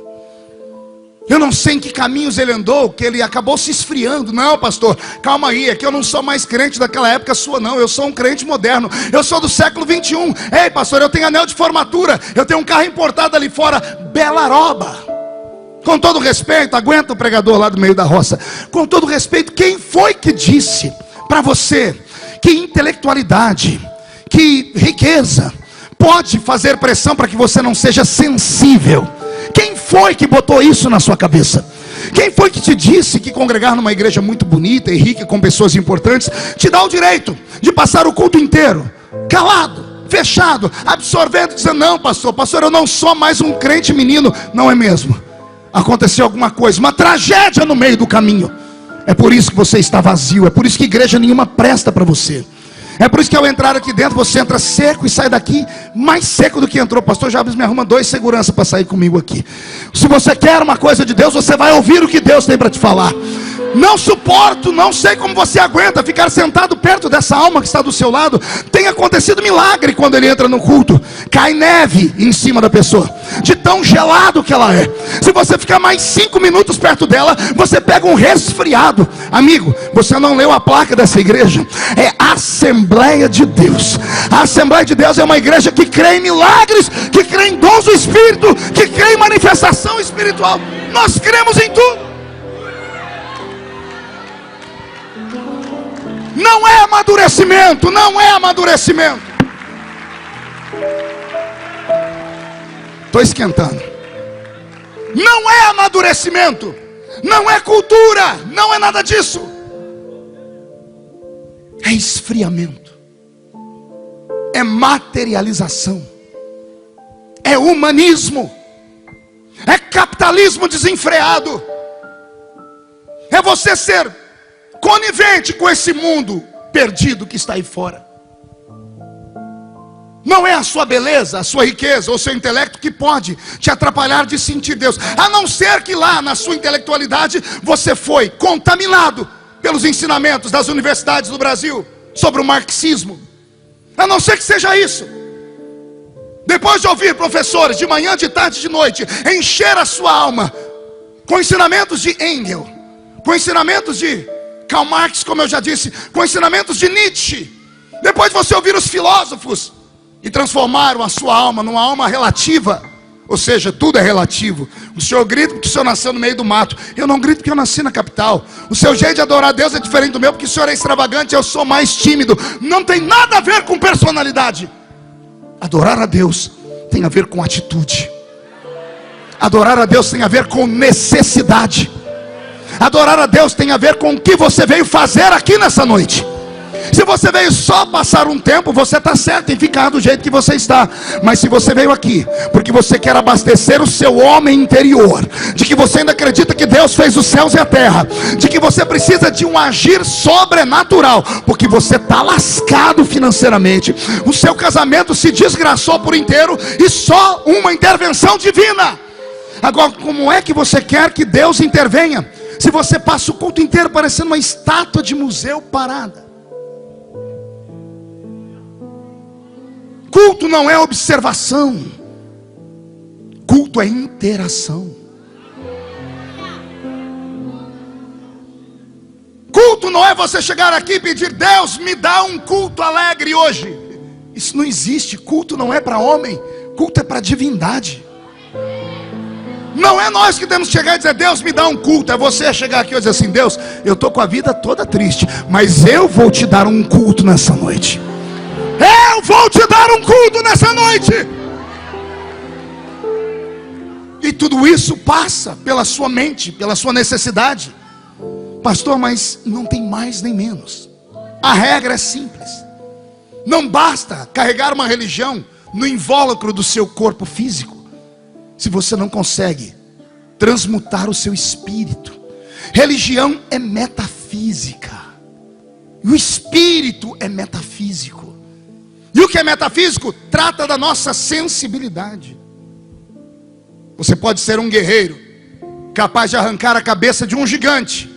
Eu não sei em que caminhos ele andou, que ele acabou se esfriando. Não, pastor, calma aí, é que eu não sou mais crente daquela época sua, não. Eu sou um crente moderno, eu sou do século 21. Ei, pastor, eu tenho anel de formatura, eu tenho um carro importado ali fora, Belaroba. Com todo respeito, aguenta o pregador lá do meio da roça. Com todo respeito, quem foi que disse para você que intelectualidade, que riqueza pode fazer pressão para que você não seja sensível? Quem foi que botou isso na sua cabeça? Quem foi que te disse que congregar numa igreja muito bonita e rica, com pessoas importantes, te dá o direito de passar o culto inteiro calado, fechado, absorvendo, dizendo: não, pastor, eu não sou mais um crente menino? Não é mesmo? Aconteceu alguma coisa, uma tragédia no meio do caminho. É por isso que você está vazio, é por isso que igreja nenhuma presta para você. É por isso que ao entrar aqui dentro, você entra seco e sai daqui mais seco do que entrou. Pastor Jabes me arruma 2 seguranças para sair comigo aqui. Se você quer uma coisa de Deus, você vai ouvir o que Deus tem para te falar. Não suporto, não sei como você aguenta ficar sentado perto dessa alma que está do seu lado. Tem acontecido milagre quando ele entra no culto. Cai neve em cima da pessoa, de tão gelado que ela é. Se você ficar mais 5 minutos perto dela, você pega um resfriado. Amigo, você não leu a placa dessa igreja? É Assembleia de Deus. A Assembleia de Deus é uma igreja que crê em milagres, que crê em dons do Espírito, que crê em manifestação espiritual. Nós cremos em tudo. Não é amadurecimento, não é amadurecimento. Estou esquentando. Não é amadurecimento, não é cultura, não é nada disso. É esfriamento, é materialização, é humanismo, é capitalismo desenfreado, é você ser conivente com esse mundo perdido que está aí fora. Não é a sua beleza, a sua riqueza ou seu intelecto que pode te atrapalhar de sentir Deus, a não ser que lá na sua intelectualidade você foi contaminado pelos ensinamentos das universidades do Brasil sobre o marxismo. A não ser que seja isso. Depois de ouvir professores de manhã, de tarde, de noite encher a sua alma com ensinamentos de Engels, com ensinamentos de Karl Marx, como eu já disse, com ensinamentos de Nietzsche, depois de você ouvir os filósofos e transformaram a sua alma numa alma relativa, ou seja, tudo é relativo. O senhor grita porque o senhor nasceu no meio do mato. Eu não grito porque eu nasci na capital. O seu jeito de adorar a Deus é diferente do meu porque o senhor é extravagante, eu sou mais tímido. Não tem nada a ver com personalidade. Adorar a Deus tem a ver com atitude. Adorar a Deus tem a ver com necessidade. Adorar a Deus tem a ver com o que você veio fazer aqui nessa noite. Se você veio só passar um tempo, você está certo em ficar do jeito que você está. Mas se você veio aqui porque você quer abastecer o seu homem interior, de que você ainda acredita que Deus fez os céus e a terra, de que você precisa de um agir sobrenatural, porque você está lascado financeiramente, o seu casamento se desgraçou por inteiro e só uma intervenção divina. Agora, como é que você quer que Deus intervenha se você passa o culto inteiro parecendo uma estátua de museu parada? Culto não é observação, culto é interação. Culto não é você chegar aqui e pedir: Deus, me dá um culto alegre hoje. Isso não existe. Culto não é para homem, Culto é para divindade. Não é nós que temos que chegar e dizer: Deus, me dá um culto. É você chegar aqui e dizer assim: Deus, eu estou com a vida toda triste, mas eu vou te dar um culto nessa noite. Eu vou te dar um culto nessa noite. E tudo isso passa pela sua mente, pela sua necessidade. Pastor, mas não tem mais nem menos. A regra é simples. Não basta carregar uma religião no invólucro do seu corpo físico, se você não consegue transmutar o seu espírito. Religião é metafísica, e o espírito é metafísico. E o que é metafísico trata da nossa sensibilidade. Você pode ser um guerreiro capaz de arrancar a cabeça de um gigante,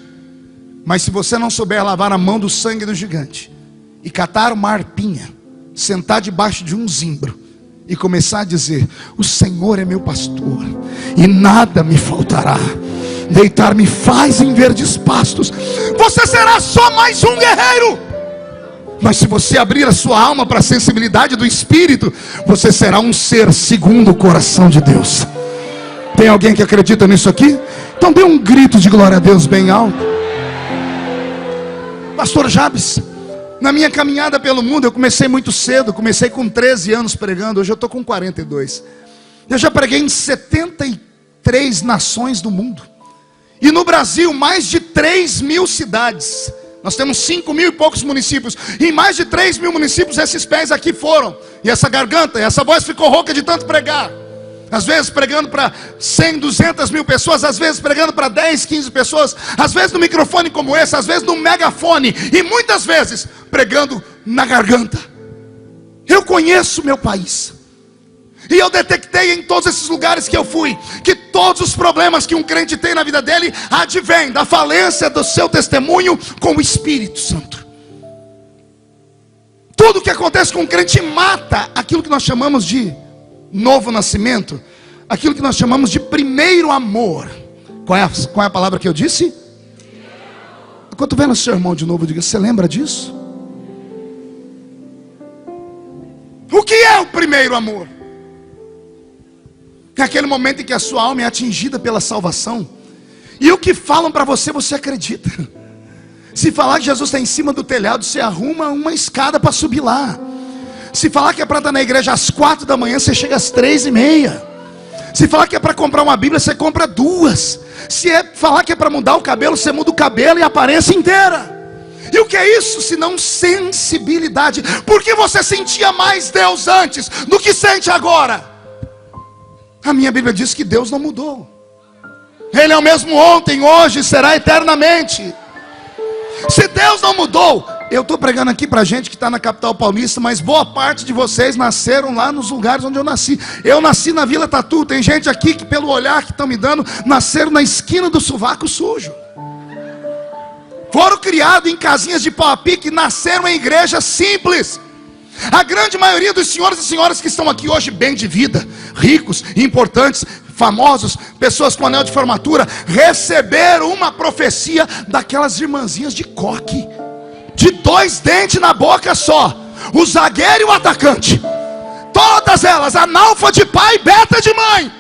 mas se você não souber lavar a mão do sangue do gigante e catar uma arpinha, sentar debaixo de um zimbro e começar a dizer: o Senhor é meu pastor e nada me faltará, deitar-me faz em verdes pastos, você será só mais um guerreiro. Mas se você abrir a sua alma para a sensibilidade do Espírito, você será um ser segundo o coração de Deus. Tem alguém que acredita nisso aqui? Então dê um grito de glória a Deus bem alto. Pastor Jabes, na minha caminhada pelo mundo, eu comecei muito cedo. Comecei com 13 anos pregando. Hoje eu estou com 42. Eu já preguei em 73 nações do mundo. E no Brasil, mais de 3.000 cidades. Nós temos 5.000 e poucos municípios. E em mais de 3.000 municípios, esses pés aqui foram. E essa garganta, essa voz ficou rouca de tanto pregar. Às vezes pregando para 100, 200 mil pessoas. Às vezes pregando para 10, 15 pessoas. Às vezes no microfone como esse. Às vezes no megafone. E muitas vezes pregando na garganta. Eu conheço meu país. E eu detectei em todos esses lugares que eu fui, que todos os problemas que um crente tem na vida dele advém da falência do seu testemunho com o Espírito Santo. Tudo que acontece com um crente mata aquilo que nós chamamos de novo nascimento, aquilo que nós chamamos de primeiro amor. Qual é a palavra que eu disse? Enquanto vendo o seu irmão de novo, diga: você lembra disso? O que é o primeiro amor? É aquele momento em que a sua alma é atingida pela salvação, e o que falam para você, você acredita. Se falar que Jesus está em cima do telhado, você arruma uma escada para subir lá. Se falar que é para estar na igreja às 4 da manhã, você chega às 3:30. Se falar que é para comprar uma Bíblia, você compra 2. Se falar que é para mudar o cabelo, você muda o cabelo e a aparência inteira. E o que é isso se não sensibilidade? Porque você sentia mais Deus antes do que sente agora. A minha Bíblia diz que Deus não mudou. Ele é o mesmo ontem, hoje e será eternamente. Se Deus não mudou, eu estou pregando aqui para gente que está na capital paulista, mas boa parte de vocês nasceram lá nos lugares onde eu nasci. Eu nasci na Vila Tatu. Tem gente aqui que, pelo olhar que estão me dando, nasceram na esquina do sovaco sujo. Foram criados em casinhas de pau a pique, nasceram em igrejas simples. A grande maioria dos senhores e senhoras que estão aqui hoje, bem de vida, ricos, importantes, famosos, pessoas com anel de formatura, receberam uma profecia daquelas irmãzinhas de coque, de 2 dentes na boca só, o zagueiro e o atacante, todas elas analfa de pai, beta de mãe.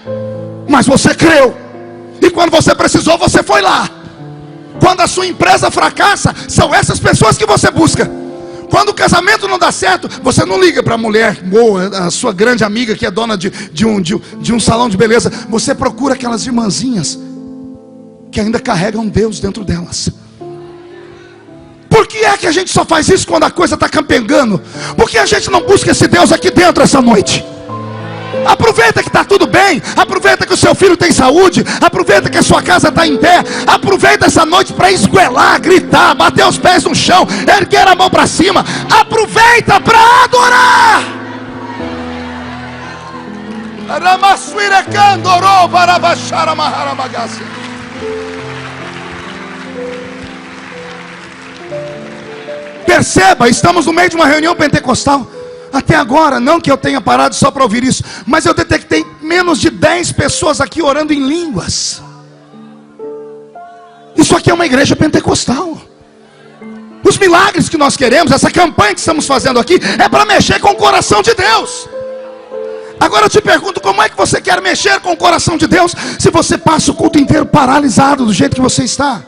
Mas você creu, e quando você precisou, você foi lá. Quando a sua empresa fracassa, são essas pessoas que você busca. Quando o casamento não dá certo, você não liga para a mulher boa, a sua grande amiga que é dona de um salão de beleza. Você procura aquelas irmãzinhas que ainda carregam Deus dentro delas. Por que é que a gente só faz isso quando a coisa está campengando? Por que a gente não busca esse Deus aqui dentro essa noite? Aproveita que está tudo bem. Aproveita que o seu filho tem saúde. Aproveita que a sua casa está em pé. Aproveita essa noite para esguelar, gritar, bater os pés no chão, erguer a mão para cima. Aproveita para adorar. Perceba, estamos no meio de uma reunião pentecostal. Até agora, não que eu tenha parado só para ouvir isso, mas eu detectei menos de 10 pessoas aqui orando em línguas. Isso aqui é uma igreja pentecostal. Os milagres que nós queremos, essa campanha que estamos fazendo aqui, é para mexer com o coração de Deus. Agora eu te pergunto, como é que você quer mexer com o coração de Deus se você passa o culto inteiro paralisado do jeito que você está?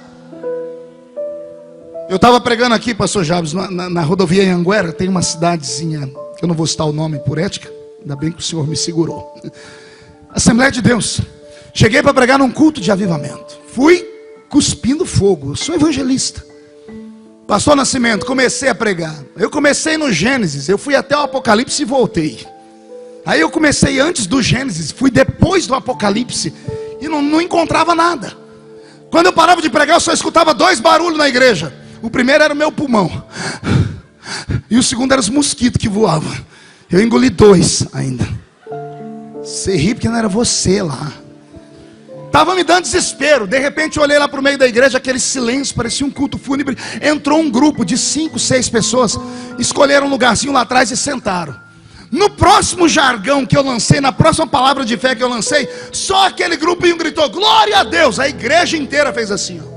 Eu estava pregando aqui, pastor Jabes, na rodovia Anhanguera. Tem uma cidadezinha, que eu não vou citar o nome por ética, ainda bem que o senhor me segurou. Assembleia de Deus. Cheguei para pregar num culto de avivamento. Fui cuspindo fogo, eu sou evangelista. Pastor Nascimento, comecei a pregar. Eu comecei no Gênesis, eu fui até o Apocalipse e voltei. Aí eu comecei antes do Gênesis, fui depois do Apocalipse e não encontrava nada. Quando eu parava de pregar, eu só escutava 2 barulhos na igreja. O primeiro era o meu pulmão e o segundo era os mosquitos que voavam. Eu engoli 2 ainda. Você ri porque não era você lá. Estava me dando desespero. De repente eu olhei lá para o meio da igreja, aquele silêncio, parecia um culto fúnebre. Entrou um grupo de 5, 6 pessoas, escolheram um lugarzinho lá atrás e sentaram. No próximo jargão que eu lancei, na próxima palavra de fé que eu lancei, só aquele grupinho gritou, glória a Deus. A igreja inteira fez assim, ó.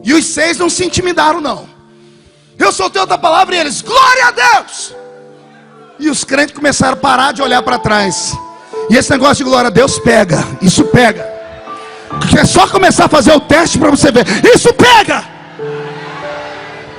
E os 6 não se intimidaram não. Eu soltei outra palavra e eles, glória a Deus. E os crentes começaram a parar de olhar para trás. E esse negócio de glória a Deus pega. Isso pega. É só começar a fazer o teste para você ver. Isso pega.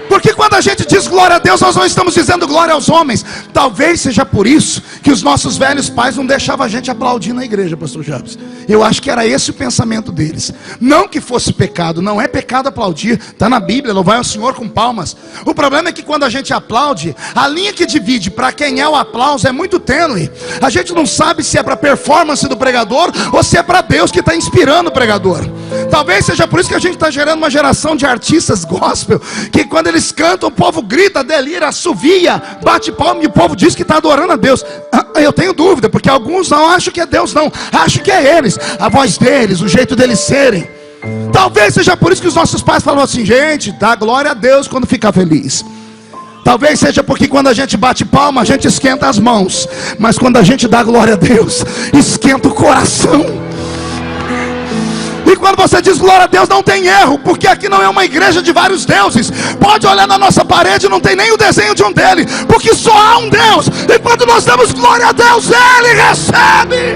Porque quando a gente diz glória a Deus, nós não estamos dizendo glória aos homens. Talvez seja por isso que os nossos velhos pais não deixavam a gente aplaudir na igreja, pastor Jabes. Eu acho que era esse o pensamento deles. Não que fosse pecado, não é pecado aplaudir. Está na Bíblia, louvai ao Senhor com palmas. O problema é que quando a gente aplaude, a linha que divide para quem é o aplauso é muito tênue. A gente não sabe se é para a performance do pregador ou se é para Deus que está inspirando o pregador. Talvez seja por isso que a gente está gerando uma geração de artistas gospel, que quando eles cantam, o povo grita, delira, assovia, bate palma, e o povo diz que está adorando a Deus. Eu tenho dúvida, porque alguns não acham que é Deus não, acham que é eles, a voz deles, o jeito deles serem. Talvez seja por isso que os nossos pais falam assim, gente, dá glória a Deus quando ficar feliz. Talvez seja porque quando a gente bate palma, a gente esquenta as mãos, mas quando a gente dá glória a Deus, esquenta o coração. E quando você diz glória a Deus, não tem erro, porque aqui não é uma igreja de vários deuses. Pode olhar na nossa parede, não tem nem o desenho de um dele, porque só há um Deus. E quando nós damos glória a Deus, Ele recebe.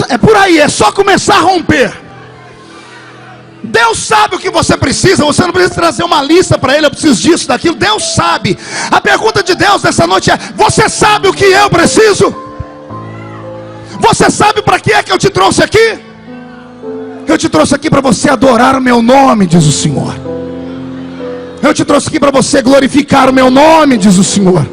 É por aí, é só começar a romper. Deus sabe o que você precisa. Você não precisa trazer uma lista para Ele, eu preciso disso, daquilo. Deus sabe. A pergunta de Deus nessa noite é: você sabe o que eu preciso? Você sabe para que é que eu te trouxe aqui? Eu te trouxe aqui para você adorar o meu nome, diz o Senhor. Eu te trouxe aqui para você glorificar o meu nome, diz o Senhor.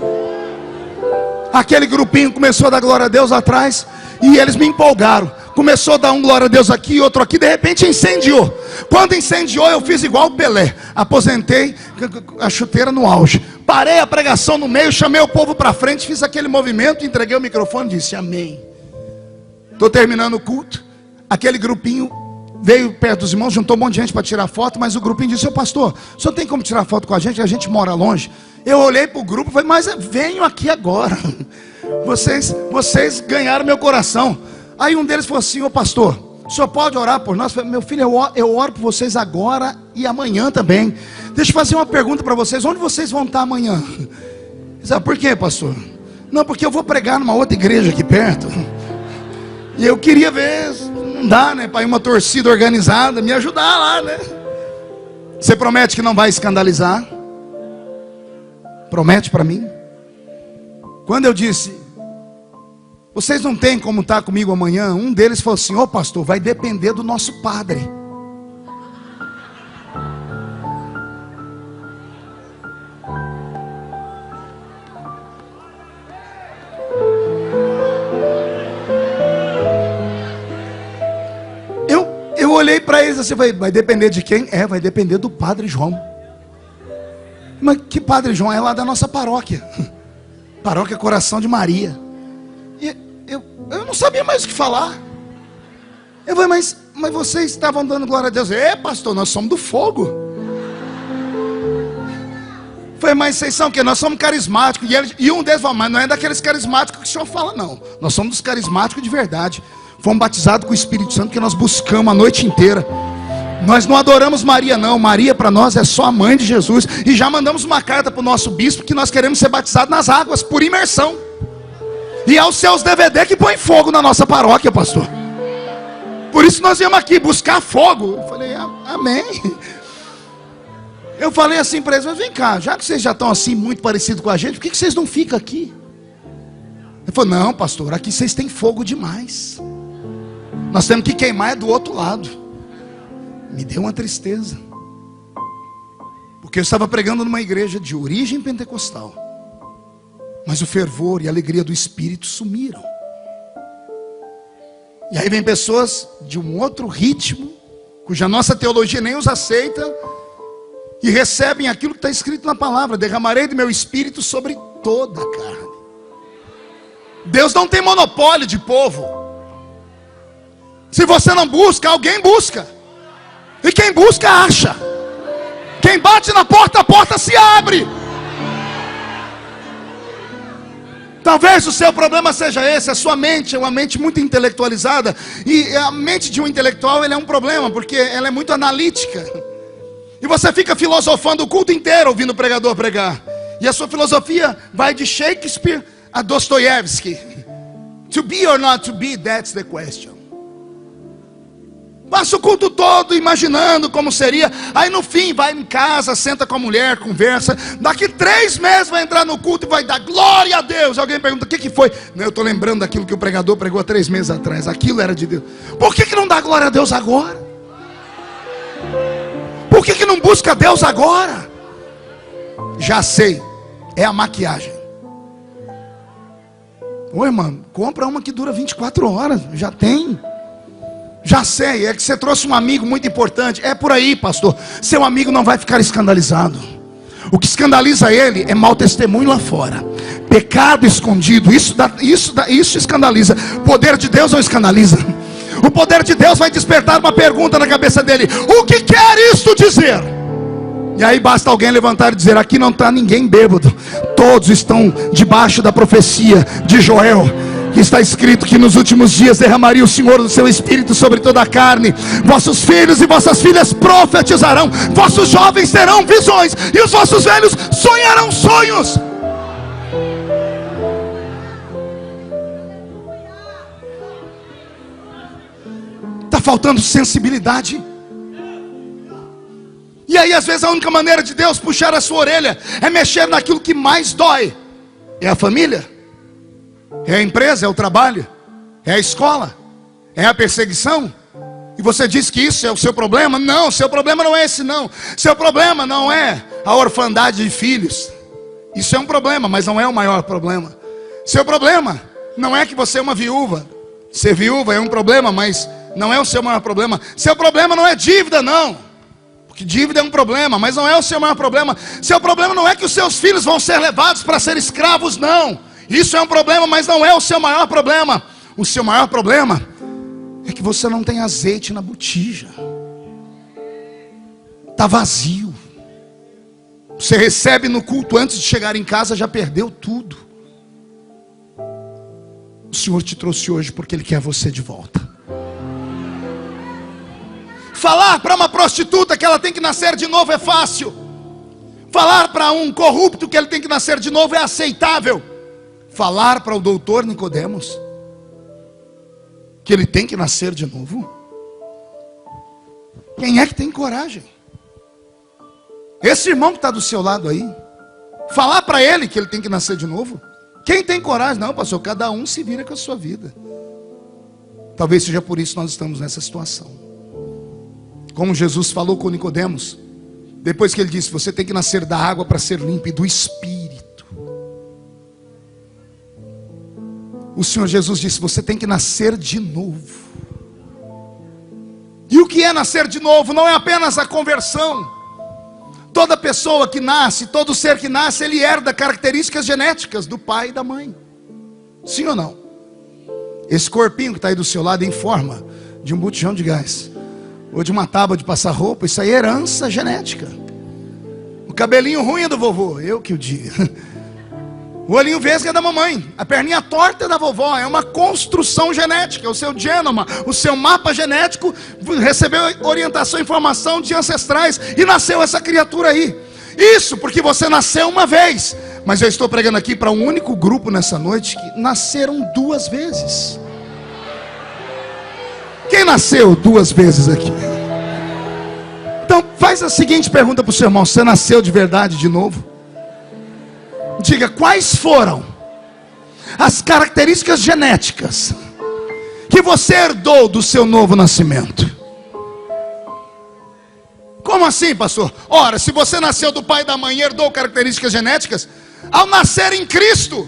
Aquele grupinho começou a dar glória a Deus lá atrás, e eles me empolgaram. Começou a dar um glória a Deus aqui e outro aqui. De repente incendiou. Quando incendiou, eu fiz igual o Pelé. Aposentei a chuteira no auge. Parei a pregação no meio, chamei o povo para frente, fiz aquele movimento, entreguei o microfone e disse amém. Estou terminando o culto. Aquele grupinho veio perto dos irmãos, juntou um monte de gente para tirar foto. Mas o grupinho disse: ô pastor, o senhor tem como tirar foto com a gente mora longe? Eu olhei para o grupo e falei: mas venham aqui agora. Vocês ganharam meu coração. Aí um deles falou assim: ô pastor, o senhor pode orar por nós? Eu falei: meu filho, eu oro por vocês agora e amanhã também. Deixa eu fazer uma pergunta para vocês: onde vocês vão estar amanhã? Sabe por quê, pastor? Não, porque eu vou pregar numa outra igreja aqui perto, e eu queria ver, não dá, né, para ir uma torcida organizada, me ajudar lá, né? Você promete que não vai escandalizar? Promete para mim? Quando eu disse: vocês não têm como estar comigo amanhã, um deles falou assim: ô pastor, vai depender do nosso padre. Eu olhei para eles assim, vai depender de quem? Vai depender do padre João. Mas que padre João? É lá da nossa paróquia. Paróquia Coração de Maria. E eu não sabia mais o que falar. Eu falei: mas vocês estavam dando glória a Deus. Pastor, nós somos do fogo. Falei, mas vocês são o quê? Nós somos carismáticos. E um deles falou, mas não é daqueles carismáticos que o senhor fala, não. Nós somos dos carismáticos de verdade. Fomos batizados com o Espírito Santo, que nós buscamos a noite inteira. Nós não adoramos Maria, não. Maria para nós é só a mãe de Jesus. E já mandamos uma carta para o nosso bispo que nós queremos ser batizados nas águas, por imersão. E é os seus DVD que põem fogo na nossa paróquia, pastor. Por isso nós viemos aqui buscar fogo. Eu falei, amém. Eu falei assim para eles, mas vem cá, já que vocês já estão assim muito parecidos com a gente, por que vocês não ficam aqui? Ele falou, não pastor, aqui vocês têm fogo demais. Nós temos que queimar do outro lado. Me deu uma tristeza. Porque eu estava pregando numa igreja de origem pentecostal. Mas o fervor e a alegria do Espírito sumiram. E aí vem pessoas de um outro ritmo, cuja nossa teologia nem os aceita, e recebem aquilo que está escrito na palavra: derramarei do meu Espírito sobre toda a carne. Deus não tem monopólio de povo. Se você não busca, alguém busca. E quem busca, acha. Quem bate na porta, a porta se abre. Talvez o seu problema seja esse. A sua mente é uma mente muito intelectualizada. E a mente de um intelectual, ele é um problema, porque ela é muito analítica. E você fica filosofando o culto inteiro ouvindo o pregador pregar. E a sua filosofia vai de Shakespeare a Dostoiévski. To be or not to be, that's the question. Passa o culto todo imaginando como seria. Aí no fim vai em casa, senta com a mulher, conversa. Daqui 3 meses vai entrar no culto e vai dar glória a Deus. Alguém pergunta, o que foi? Não, eu estou lembrando daquilo que o pregador pregou há 3 meses atrás. Aquilo era de Deus. Por que não dá glória a Deus agora? Por que não busca Deus agora? Já sei, é a maquiagem. Ô irmão, compra uma que dura 24 horas. Já tem. Já sei, é que você trouxe um amigo muito importante. É por aí, pastor. Seu amigo não vai ficar escandalizado. O que escandaliza ele é mau testemunho lá fora. Pecado escondido, isso escandaliza. O poder de Deus não escandaliza. O poder de Deus vai despertar uma pergunta na cabeça dele: o que quer isto dizer? E aí basta alguém levantar e dizer: aqui não está ninguém bêbado. Todos estão debaixo da profecia de Joel, que está escrito que nos últimos dias derramaria o Senhor do seu Espírito sobre toda a carne. Vossos filhos e vossas filhas profetizarão, vossos jovens terão visões, e os vossos velhos sonharão sonhos. Está faltando sensibilidade. E aí às vezes a única maneira de Deus puxar a sua orelha é mexer naquilo que mais dói. É a família, é a empresa, é o trabalho, é a escola, é a perseguição. E você diz que isso é o seu problema? Não, seu problema não é esse não. Seu problema não é a orfandade de filhos. Isso é um problema, mas não é o maior problema. Seu problema não é que você é uma viúva. Ser viúva é um problema, mas não é o seu maior problema. Seu problema não é dívida, não. Porque dívida é um problema, mas não é o seu maior problema. Seu problema não é que os seus filhos vão ser levados para ser escravos, não. Isso é um problema, mas não é o seu maior problema. O seu maior problema é que você não tem azeite na botija. Está vazio. Você recebe no culto, antes de chegar em casa já perdeu tudo. O Senhor te trouxe hoje porque Ele quer você de volta. Falar para uma prostituta que ela tem que nascer de novo é fácil. Falar para um corrupto que ele tem que nascer de novo é aceitável. Falar para o doutor Nicodemos que ele tem que nascer de novo, quem é que tem coragem? Esse irmão que está do seu lado aí, falar para ele que ele tem que nascer de novo? Quem tem coragem? Não, pastor, cada um se vira com a sua vida. Talvez seja por isso que nós estamos nessa situação. Como Jesus falou com Nicodemos, depois que ele disse: você tem que nascer da água para ser limpo, e do Espírito. O Senhor Jesus disse: você tem que nascer de novo. E o que é nascer de novo? Não é apenas a conversão. Toda pessoa que nasce, todo ser que nasce, ele herda características genéticas do pai e da mãe. Sim ou não? Esse corpinho que está aí do seu lado em forma de um botijão de gás, ou de uma tábua de passar roupa. Isso aí é herança genética. O cabelinho ruim é do vovô, eu que o diga. O olhinho vesgo é da mamãe, a perninha torta é da vovó. É uma construção genética. O seu genoma, o seu mapa genético recebeu orientação e informação de ancestrais, e nasceu essa criatura aí. Isso porque você nasceu uma vez. Mas eu estou pregando aqui para um único grupo nessa noite que nasceram 2 vezes. Quem nasceu 2 vezes aqui? Então faz a seguinte pergunta para o seu irmão: você nasceu de verdade de novo? Diga, quais foram as características genéticas que você herdou do seu novo nascimento? Como assim, pastor? Ora, se você nasceu do pai e da mãe e herdou características genéticas, ao nascer em Cristo,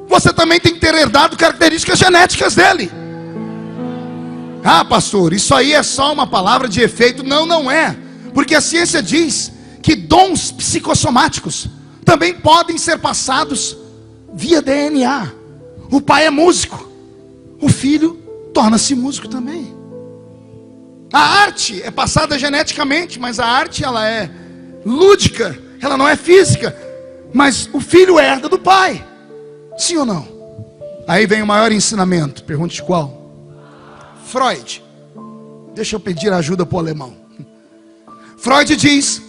você também tem que ter herdado características genéticas dele. Ah, pastor, isso aí é só uma palavra de efeito. Não, não é. Porque a ciência diz que dons psicossomáticos também podem ser passados via DNA. O pai é músico, o filho torna-se músico também. A arte é passada geneticamente, mas a arte ela é lúdica, ela não é física. Mas o filho herda do pai. Sim ou não? Aí vem o maior ensinamento. Pergunte qual? Freud. Deixa eu pedir ajuda para o alemão. Freud diz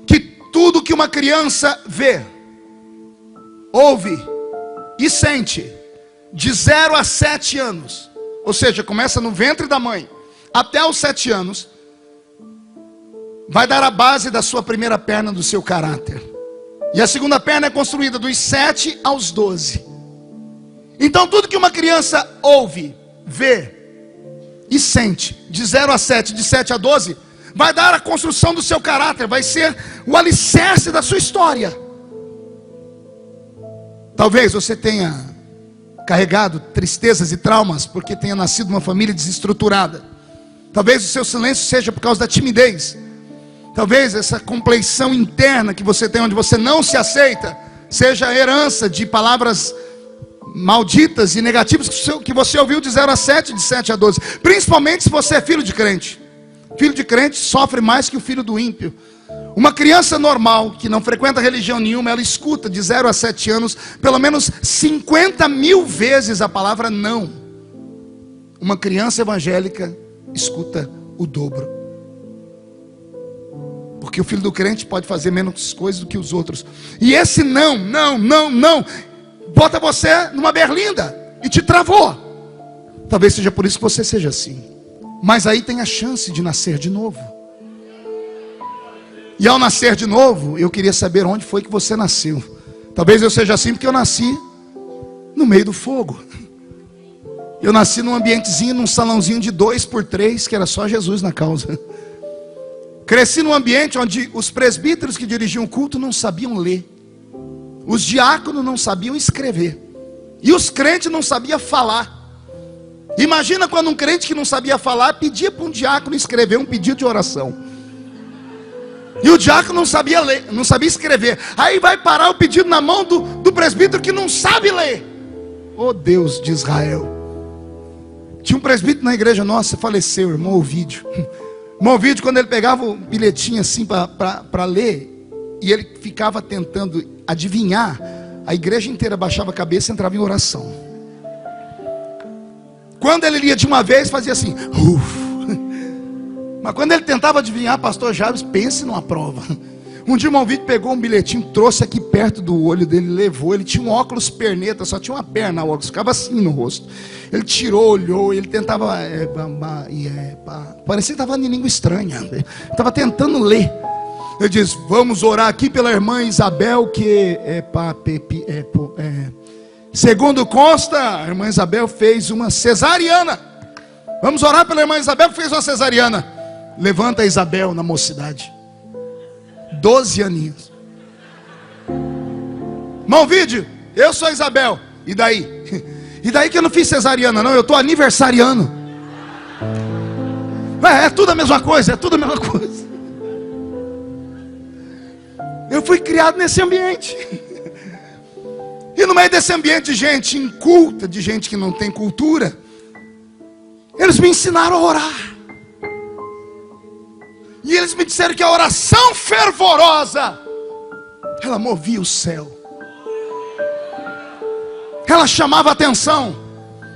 que tudo que uma criança vê, ouve e sente de 0 a 7 anos, ou seja, começa no ventre da mãe até os 7 anos, vai dar a base da sua primeira perna, do seu caráter. E a segunda perna é construída dos 7 aos 12. Então tudo que uma criança ouve, vê e sente de 0 a 7, de 7 a 12, vai dar a construção do seu caráter, vai ser o alicerce da sua história. Talvez você tenha carregado tristezas e traumas porque tenha nascido numa família desestruturada. Talvez o seu silêncio seja por causa da timidez. Talvez essa compleição interna que você tem, onde você não se aceita, seja a herança de palavras malditas e negativas que você ouviu de 0 a 7, de 7 a 12. Principalmente se você é filho de crente. Filho de crente sofre mais que o filho do ímpio. Uma criança normal, que não frequenta religião nenhuma, ela escuta de 0 a 7 anos pelo menos 50.000 vezes a palavra não. Uma criança evangélica escuta o dobro. Porque o filho do crente pode fazer menos coisas do que os outros. E esse não, bota você numa berlinda e te travou. Talvez seja por isso que você seja assim. Mas aí tem a chance de nascer de novo. E ao nascer de novo, eu queria saber onde foi que você nasceu. Talvez eu seja assim porque eu nasci no meio do fogo. Eu nasci num ambientezinho, num salãozinho de 2x3, que era só Jesus na causa. Cresci num ambiente onde os presbíteros que dirigiam o culto não sabiam ler. Os diáconos não sabiam escrever. E os crentes não sabiam falar. Imagina quando um crente que não sabia falar pedia para um diácono escrever um pedido de oração. E o diácono não sabia ler, não sabia escrever. Aí vai parar o pedido na mão do presbítero que não sabe ler. Oh Deus de Israel. Tinha um presbítero na igreja nossa, faleceu, irmão Ovídio. Irmão Ovídio, quando ele pegava o bilhetinho assim para ler, e ele ficava tentando adivinhar, a igreja inteira baixava a cabeça e entrava em oração. Quando ele lia de uma vez, fazia assim, Mas quando ele tentava adivinhar, pastor Javes, pense numa prova. Um dia o irmão Vítor pegou um bilhetinho, trouxe aqui perto do olho dele, levou. Ele tinha um óculos perneta, só tinha uma perna, o óculos ficava assim no rosto. Ele tirou, olhou, ele tentava, parecia que estava em língua estranha. Ele estava tentando ler. Ele diz, vamos orar aqui pela irmã Isabel, que segundo consta, a irmã Isabel fez uma cesariana. Vamos orar pela irmã Isabel que fez uma cesariana. Levanta a Isabel na mocidade, 12 aninhos. Mão vídeo, eu sou a Isabel. E daí? E daí que eu não fiz cesariana não, eu estou aniversariando. É tudo a mesma coisa, é tudo a mesma coisa. Eu fui criado nesse ambiente. E no meio desse ambiente de gente inculta, de gente que não tem cultura, Eles me ensinaram a orar. E eles me disseram que a oração fervorosa, ela movia o céu. Ela chamava a atenção.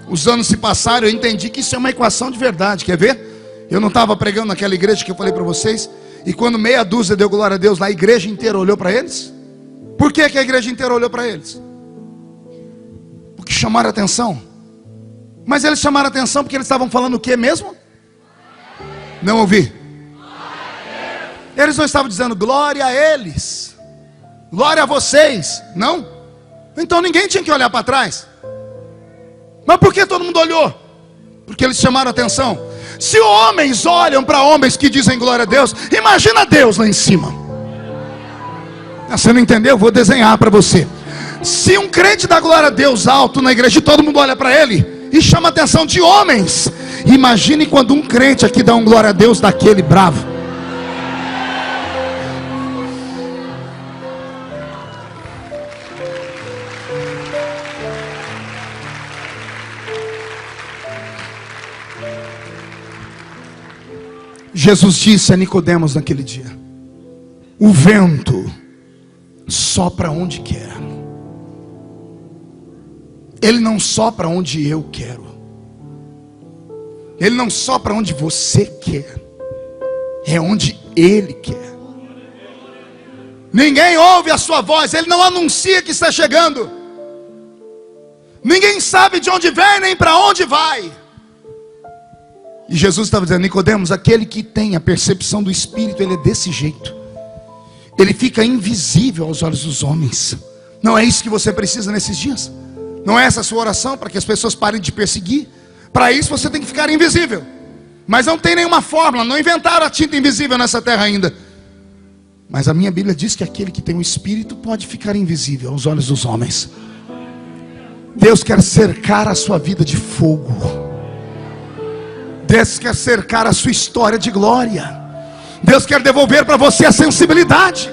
Os anos se passaram, eu entendi que isso é uma equação de verdade. Quer ver? Eu não estava pregando naquela igreja que eu falei para vocês, e quando meia dúzia deu glória a Deus, a igreja inteira olhou para eles. Por que a igreja inteira olhou para eles? Porque chamaram a atenção. Mas eles chamaram a atenção porque eles estavam falando o que mesmo? Não ouvi. Eles não estavam dizendo glória a eles, glória a vocês, não? Então ninguém tinha que olhar para trás. Mas por que todo mundo olhou? Porque eles chamaram a atenção. Se homens olham para homens que dizem glória a Deus, imagina Deus lá em cima. Você não entendeu? Vou desenhar para você. Se um crente dá glória a Deus alto na igreja e todo mundo olha para ele e chama a atenção de homens, imagine quando um crente aqui dá um glória a Deus daquele bravo. Jesus disse a Nicodemos naquele dia: o vento sopra onde quer. Ele não sopra onde eu quero. Ele não sopra onde você quer. É onde Ele quer. Ninguém ouve a sua voz. Ele não anuncia que está chegando. Ninguém sabe de onde vem nem para onde vai. E Jesus estava dizendo: Nicodemos, aquele que tem a percepção do Espírito, ele é desse jeito. Ele fica invisível aos olhos dos homens. Não é isso que você precisa nesses dias? Não é essa a sua oração para que as pessoas parem de te perseguir? Para isso você tem que ficar invisível. Mas não tem nenhuma fórmula, não inventaram a tinta invisível nessa terra ainda. Mas a minha Bíblia diz que aquele que tem o Espírito pode ficar invisível aos olhos dos homens. Deus quer cercar a sua vida de fogo. Deus quer cercar a sua história de glória. Deus quer devolver para você a sensibilidade.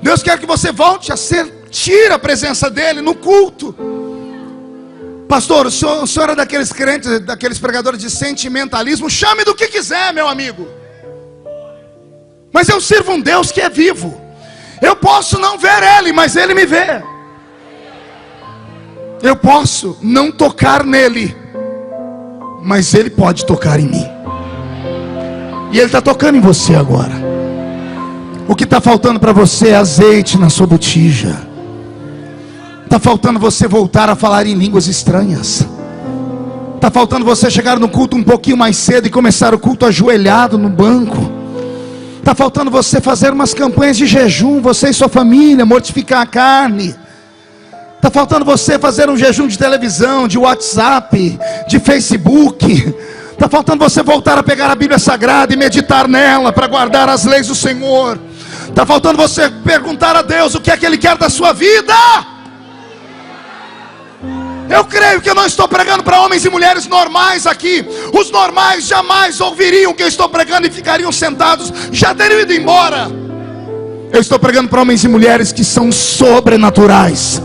Deus quer que você volte a sentir a presença dEle no culto. Pastor, o senhor é daqueles crentes, daqueles pregadores de sentimentalismo. Chame do que quiser, meu amigo. Mas eu sirvo um Deus que é vivo. Eu posso não ver Ele, mas Ele me vê. Eu posso não tocar nele, mas Ele pode tocar em mim. E Ele está tocando em você agora. O que está faltando para você é azeite na sua botija. Está faltando você voltar a falar em línguas estranhas. Está faltando você chegar no culto um pouquinho mais cedo e começar o culto ajoelhado no banco. Está faltando você fazer umas campanhas de jejum, você e sua família, mortificar a carne. Está faltando você fazer um jejum de televisão, de WhatsApp, de Facebook. Está faltando você voltar a pegar a Bíblia Sagrada e meditar nela para guardar as leis do Senhor. Está faltando você perguntar a Deus o que é que Ele quer da sua vida. Eu creio que eu não estou pregando para homens e mulheres normais aqui. Os normais jamais ouviriam o que eu estou pregando e ficariam sentados, já teriam ido embora. Eu estou pregando para homens e mulheres que são sobrenaturais.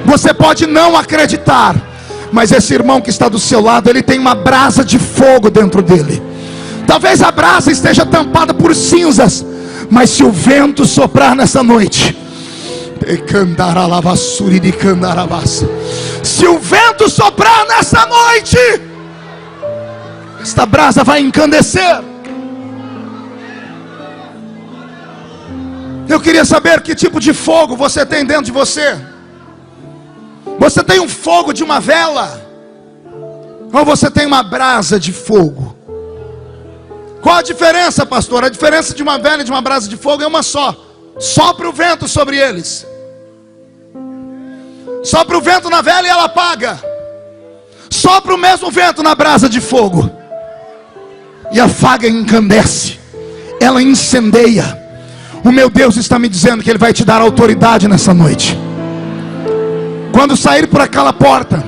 Você pode não acreditar, mas esse irmão que está do seu lado, ele tem uma brasa de fogo dentro dele. Talvez a brasa esteja tampada por cinzas, mas se o vento soprar nessa noite, se o vento soprar nessa noite, esta brasa vai encandecer. Eu queria saber que tipo de fogo você tem dentro de você. Você tem um fogo de uma vela, ou você tem uma brasa de fogo? Qual a diferença, pastor? A diferença de uma vela e de uma brasa de fogo é uma só: sopra o vento sobre eles. Sopra o vento na vela e ela apaga. Sopra o mesmo vento na brasa de fogo e afaga e encandece. Ela incendeia. O meu Deus está me dizendo que Ele vai te dar autoridade nessa noite. Quando sair por aquela porta,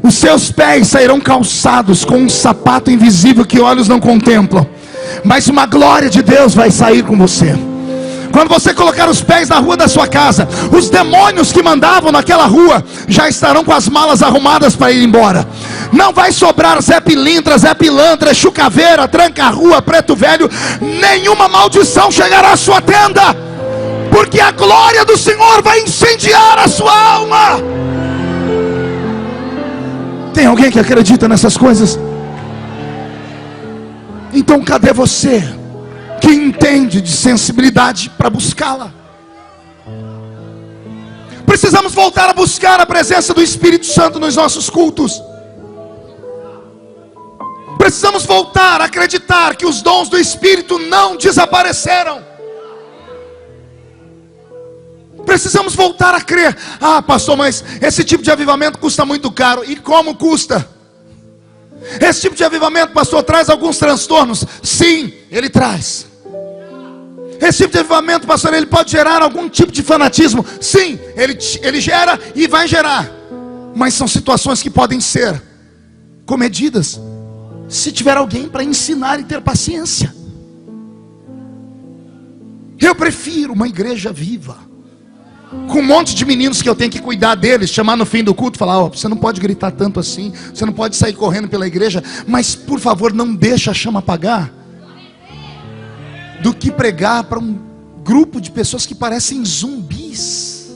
os seus pés sairão calçados com um sapato invisível que olhos não contemplam, mas uma glória de Deus vai sair com você. Quando você colocar os pés na rua da sua casa, os demônios que mandavam naquela rua já estarão com as malas arrumadas para ir embora. Não vai sobrar Zé Pilintra, Zé Pilantra, Exu Caveira, Tranca-Rua, Preto Velho. Nenhuma maldição chegará à sua tenda, porque a glória do Senhor vai incendiar a sua alma. Tem alguém que acredita nessas coisas? Então cadê você que entende de sensibilidade para buscá-la? Precisamos voltar a buscar a presença do Espírito Santo nos nossos cultos. Precisamos voltar a acreditar que os dons do Espírito não desapareceram. Precisamos voltar a crer. Ah, pastor, mas esse tipo de avivamento custa muito caro. E como custa? Esse tipo de avivamento, pastor, traz alguns transtornos. Sim, ele traz. Esse tipo de avivamento, pastor, ele pode gerar algum tipo de fanatismo. Sim, ele gera e vai gerar. Mas são situações que podem ser comedidas se tiver alguém para ensinar e ter paciência. Eu prefiro uma igreja viva, com um monte de meninos que eu tenho que cuidar deles, chamar no fim do culto, falar: ó, você não pode gritar tanto assim, você não pode sair correndo pela igreja, mas por favor não deixa a chama apagar, do que pregar para um grupo de pessoas que parecem zumbis,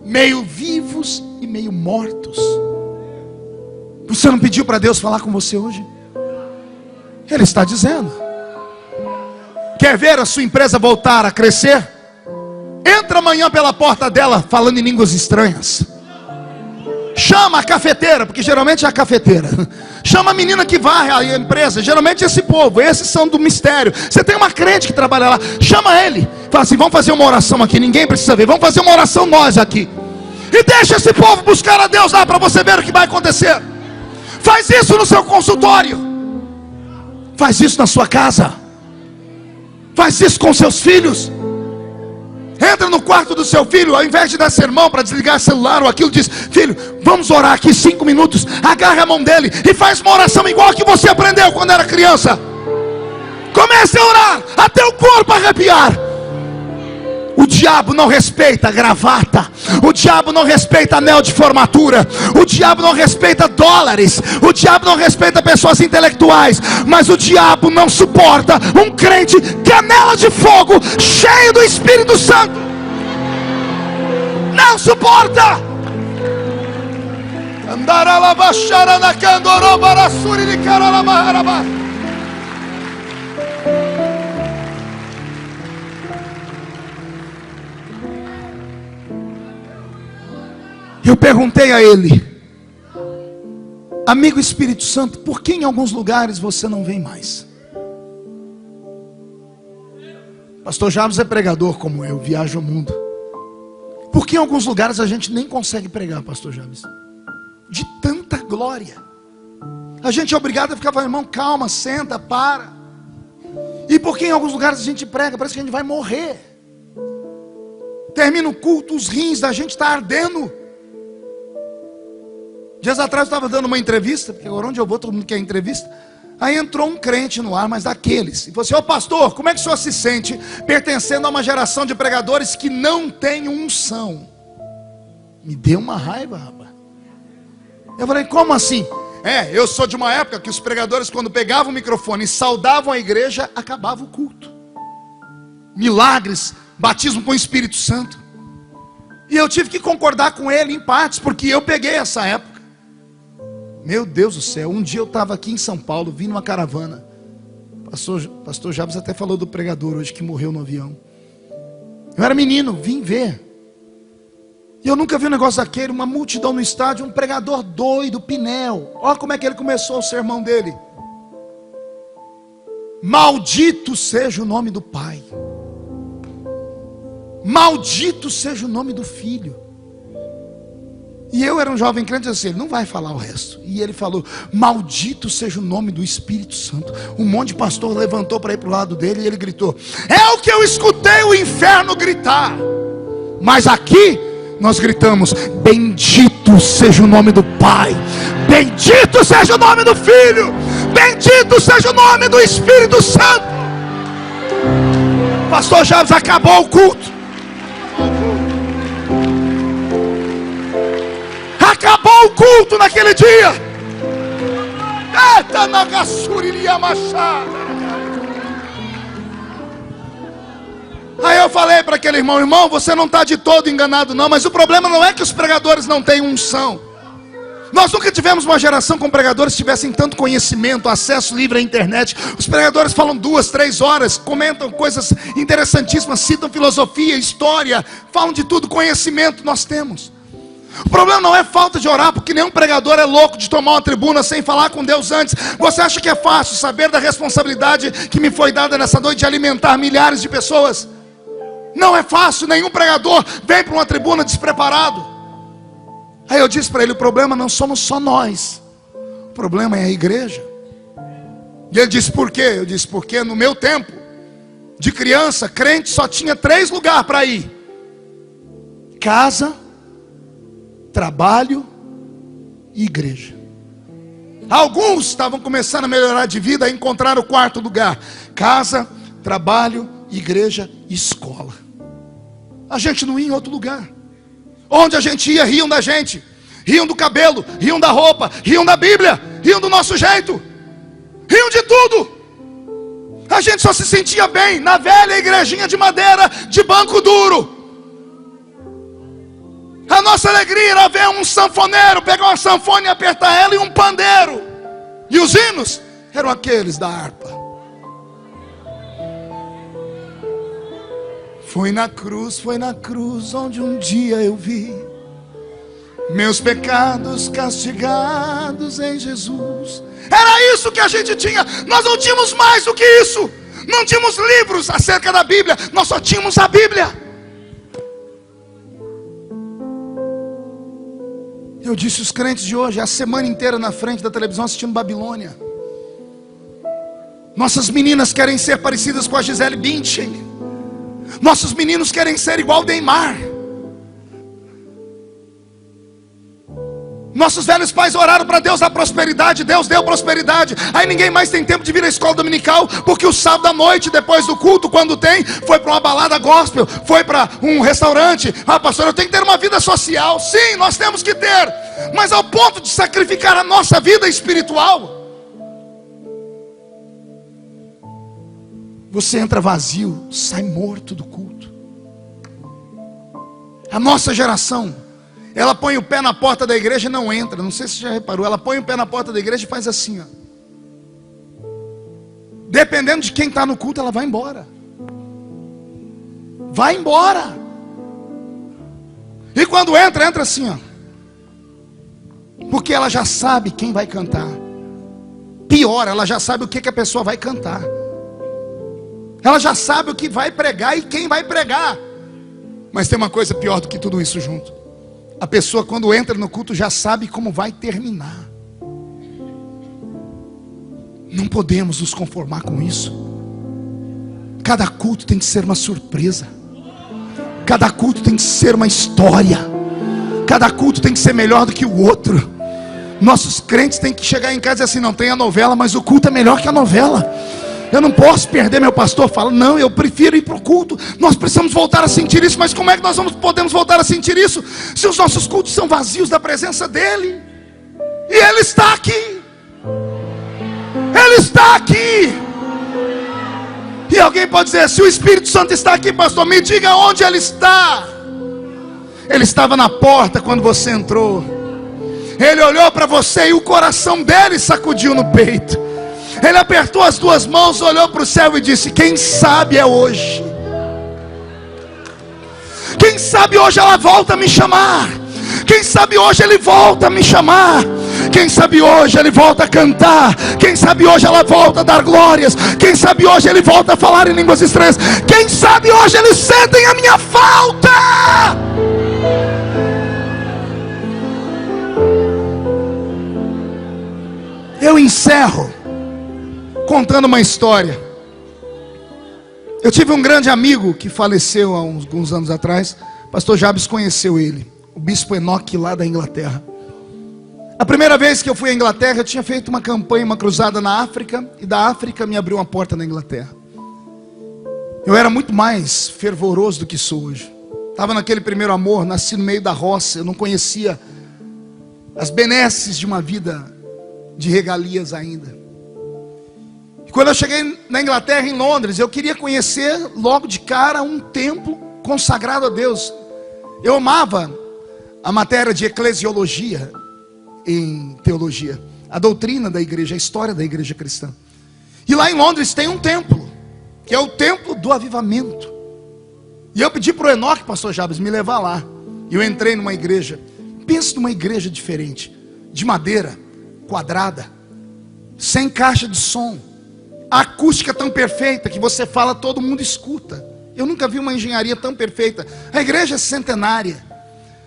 meio vivos e meio mortos. Você não pediu para Deus falar com você hoje? Ele está dizendo: quer ver a sua empresa voltar a crescer? Entra amanhã pela porta dela falando em línguas estranhas. Chama a cafeteira, porque geralmente é a cafeteira. Chama a menina que varre a empresa, geralmente é esse povo, esses são do mistério. Você tem uma crente que trabalha lá, chama ele. Fala assim: vamos fazer uma oração aqui, ninguém precisa ver, vamos fazer uma oração nós aqui. E deixa esse povo buscar a Deus lá, para você ver o que vai acontecer. Faz isso no seu consultório. Faz isso na sua casa. Faz isso com seus filhos. Entra no quarto do seu filho, ao invés de dar sermão para desligar o celular ou aquilo, diz: filho, vamos orar aqui 5 minutos. Agarra a mão dele e faz uma oração igual a que você aprendeu quando era criança. Comece a orar até o corpo arrepiar. O diabo não respeita gravata, o diabo não respeita anel de formatura, o diabo não respeita dólares, o diabo não respeita pessoas intelectuais, mas o diabo não suporta um crente canela de fogo, cheio do Espírito Santo. Não suporta. Eu perguntei a ele: amigo Espírito Santo, por que em alguns lugares você não vem mais? Pastor Jabes é pregador como eu, viaja o mundo. Por que em alguns lugares a gente nem consegue pregar, pastor Jabes? De tanta glória. A gente é obrigado a ficar falando: irmão, calma, senta, para. E por que em alguns lugares a gente prega, parece que a gente vai morrer. Termina o culto, os rins da gente estão ardendo. Dias atrás eu estava dando uma entrevista, porque agora onde eu vou todo mundo quer entrevista. Aí entrou um crente no ar, mas daqueles, e falou assim: ô pastor, como é que o senhor se sente pertencendo a uma geração de pregadores que não tem unção? Me deu uma raiva, rapaz. Eu falei: como assim? Eu sou de uma época que os pregadores, quando pegavam o microfone e saudavam a igreja, acabava o culto. Milagres, batismo com o Espírito Santo. E eu tive que concordar com ele em partes, porque eu peguei essa época. Meu Deus do céu, um dia eu estava aqui em São Paulo, vim numa caravana. Pastor Jabes até falou do pregador hoje que morreu no avião. Eu era menino, vim ver. E eu nunca vi um negócio daquele, uma multidão no estádio, um pregador doido, Pinel. Olha como é que ele começou o sermão dele: maldito seja o nome do Pai, maldito seja o nome do Filho. E eu era um jovem crente, assim, ele não vai falar o resto. E ele falou: maldito seja o nome do Espírito Santo. Um monte de pastor levantou para ir para o lado dele e ele gritou: é o que eu escutei o inferno gritar. Mas aqui nós gritamos: bendito seja o nome do Pai, bendito seja o nome do Filho, bendito seja o nome do Espírito Santo. Pastor Jabes, acabou o culto. Acabou terminou o culto naquele dia. Eita, na gassuriria machada. Aí eu falei para aquele irmão: irmão, você não está de todo enganado não, mas o problema não é que os pregadores não têm unção. Nós nunca tivemos uma geração com pregadores que tivessem tanto conhecimento, acesso livre à internet. Os pregadores falam 2, 3 horas, comentam coisas interessantíssimas, citam filosofia, história, falam de tudo. Conhecimento nós temos. O problema não é falta de orar, porque nenhum pregador é louco de tomar uma tribuna sem falar com Deus antes. Você acha que é fácil saber da responsabilidade que me foi dada nessa noite de alimentar milhares de pessoas? Não é fácil. Nenhum pregador vem para uma tribuna despreparado. Aí eu disse para ele: o problema não somos só nós, o problema é a igreja. E ele disse: por quê? Eu disse: porque no meu tempo de criança, crente só tinha 3 lugares para ir: casa, trabalho e igreja. Alguns estavam começando a melhorar de vida, a encontrar o 4º lugar: casa, trabalho, igreja e escola. A gente não ia em outro lugar. Onde a gente ia, riam da gente, riam do cabelo, riam da roupa, riam da Bíblia, riam do nosso jeito, riam de tudo. A gente só se sentia bem na velha igrejinha de madeira, de banco duro. A nossa alegria era ver um sanfoneiro pegar uma sanfona e apertar ela, e um pandeiro. E os hinos eram aqueles da harpa. Foi na cruz onde um dia eu vi meus pecados castigados em Jesus. Era isso que a gente tinha. Nós não tínhamos mais do que isso. Não tínhamos livros acerca da Bíblia, nós só tínhamos a Bíblia. Eu disse: os crentes de hoje, a semana inteira na frente da televisão assistindo Babilônia. Nossas meninas querem ser parecidas com a Gisele Bündchen. Nossos meninos querem ser igual Neymar. Nossos velhos pais oraram para Deus dar prosperidade, Deus deu prosperidade. Aí ninguém mais tem tempo de vir à escola dominical, porque o sábado à noite, depois do culto, quando tem, foi para uma balada gospel, foi para um restaurante. Ah, pastor, eu tenho que ter uma vida social. Sim, nós temos que ter, mas ao ponto de sacrificar a nossa vida espiritual. Você entra vazio, sai morto do culto. A nossa geração, ela põe o pé na porta da igreja e não entra. Não sei se você já reparou. Ela põe o pé na porta da igreja e faz assim, ó. Dependendo de quem está no culto, ela vai embora. Vai embora. E quando entra, entra assim, ó. Porque ela já sabe quem vai cantar. Pior, ela já sabe o que a pessoa vai cantar. Ela já sabe o que vai pregar e quem vai pregar. Mas tem uma coisa pior do que tudo isso junto. A pessoa, quando entra no culto, já sabe como vai terminar. Não podemos nos conformar com isso. Cada culto tem que ser uma surpresa. Cada culto tem que ser uma história. Cada culto tem que ser melhor do que o outro. Nossos crentes têm que chegar em casa e dizer assim: não tem a novela, mas o culto é melhor que a novela. Eu não posso perder. Meu pastor fala: não, eu prefiro ir para o culto. Nós precisamos voltar a sentir isso. Mas como é que nós podemos voltar a sentir isso se os nossos cultos são vazios da presença dEle? E Ele está aqui. Ele está aqui. E alguém pode dizer: se o Espírito Santo está aqui, pastor, me diga onde Ele está. Ele estava na porta quando você entrou. Ele olhou para você e o coração dele sacudiu no peito. Ele apertou as 2 mãos, olhou para o céu e disse: quem sabe é hoje. Quem sabe hoje ela volta a me chamar. Quem sabe hoje ele volta a me chamar. Quem sabe hoje ele volta a cantar. Quem sabe hoje ela volta a dar glórias. Quem sabe hoje ele volta a falar em línguas estranhas. Quem sabe hoje eles sentem a minha falta. Eu encerro contando uma história. Eu tive um grande amigo que faleceu há alguns anos atrás. Pastor Jabes conheceu ele, o bispo Enoque, lá da Inglaterra. A primeira vez que eu fui à Inglaterra, eu tinha feito uma campanha, uma cruzada na África, e da África me abriu uma porta na Inglaterra. Eu era muito mais fervoroso do que sou hoje. Estava naquele primeiro amor, nasci no meio da roça, eu não conhecia as benesses de uma vida de regalias ainda. E quando eu cheguei na Inglaterra, em Londres, eu queria conhecer logo de cara um templo consagrado a Deus. Eu amava a matéria de eclesiologia em teologia, a doutrina da igreja, a história da igreja cristã. E lá em Londres tem um templo, que é o templo do avivamento. E eu pedi para o Enoque, pastor Jabes, me levar lá. E eu entrei numa igreja. Pensa numa igreja diferente, de madeira, quadrada, sem caixa de som, a acústica tão perfeita que você fala, todo mundo escuta. Eu nunca vi uma engenharia tão perfeita. A igreja é centenária.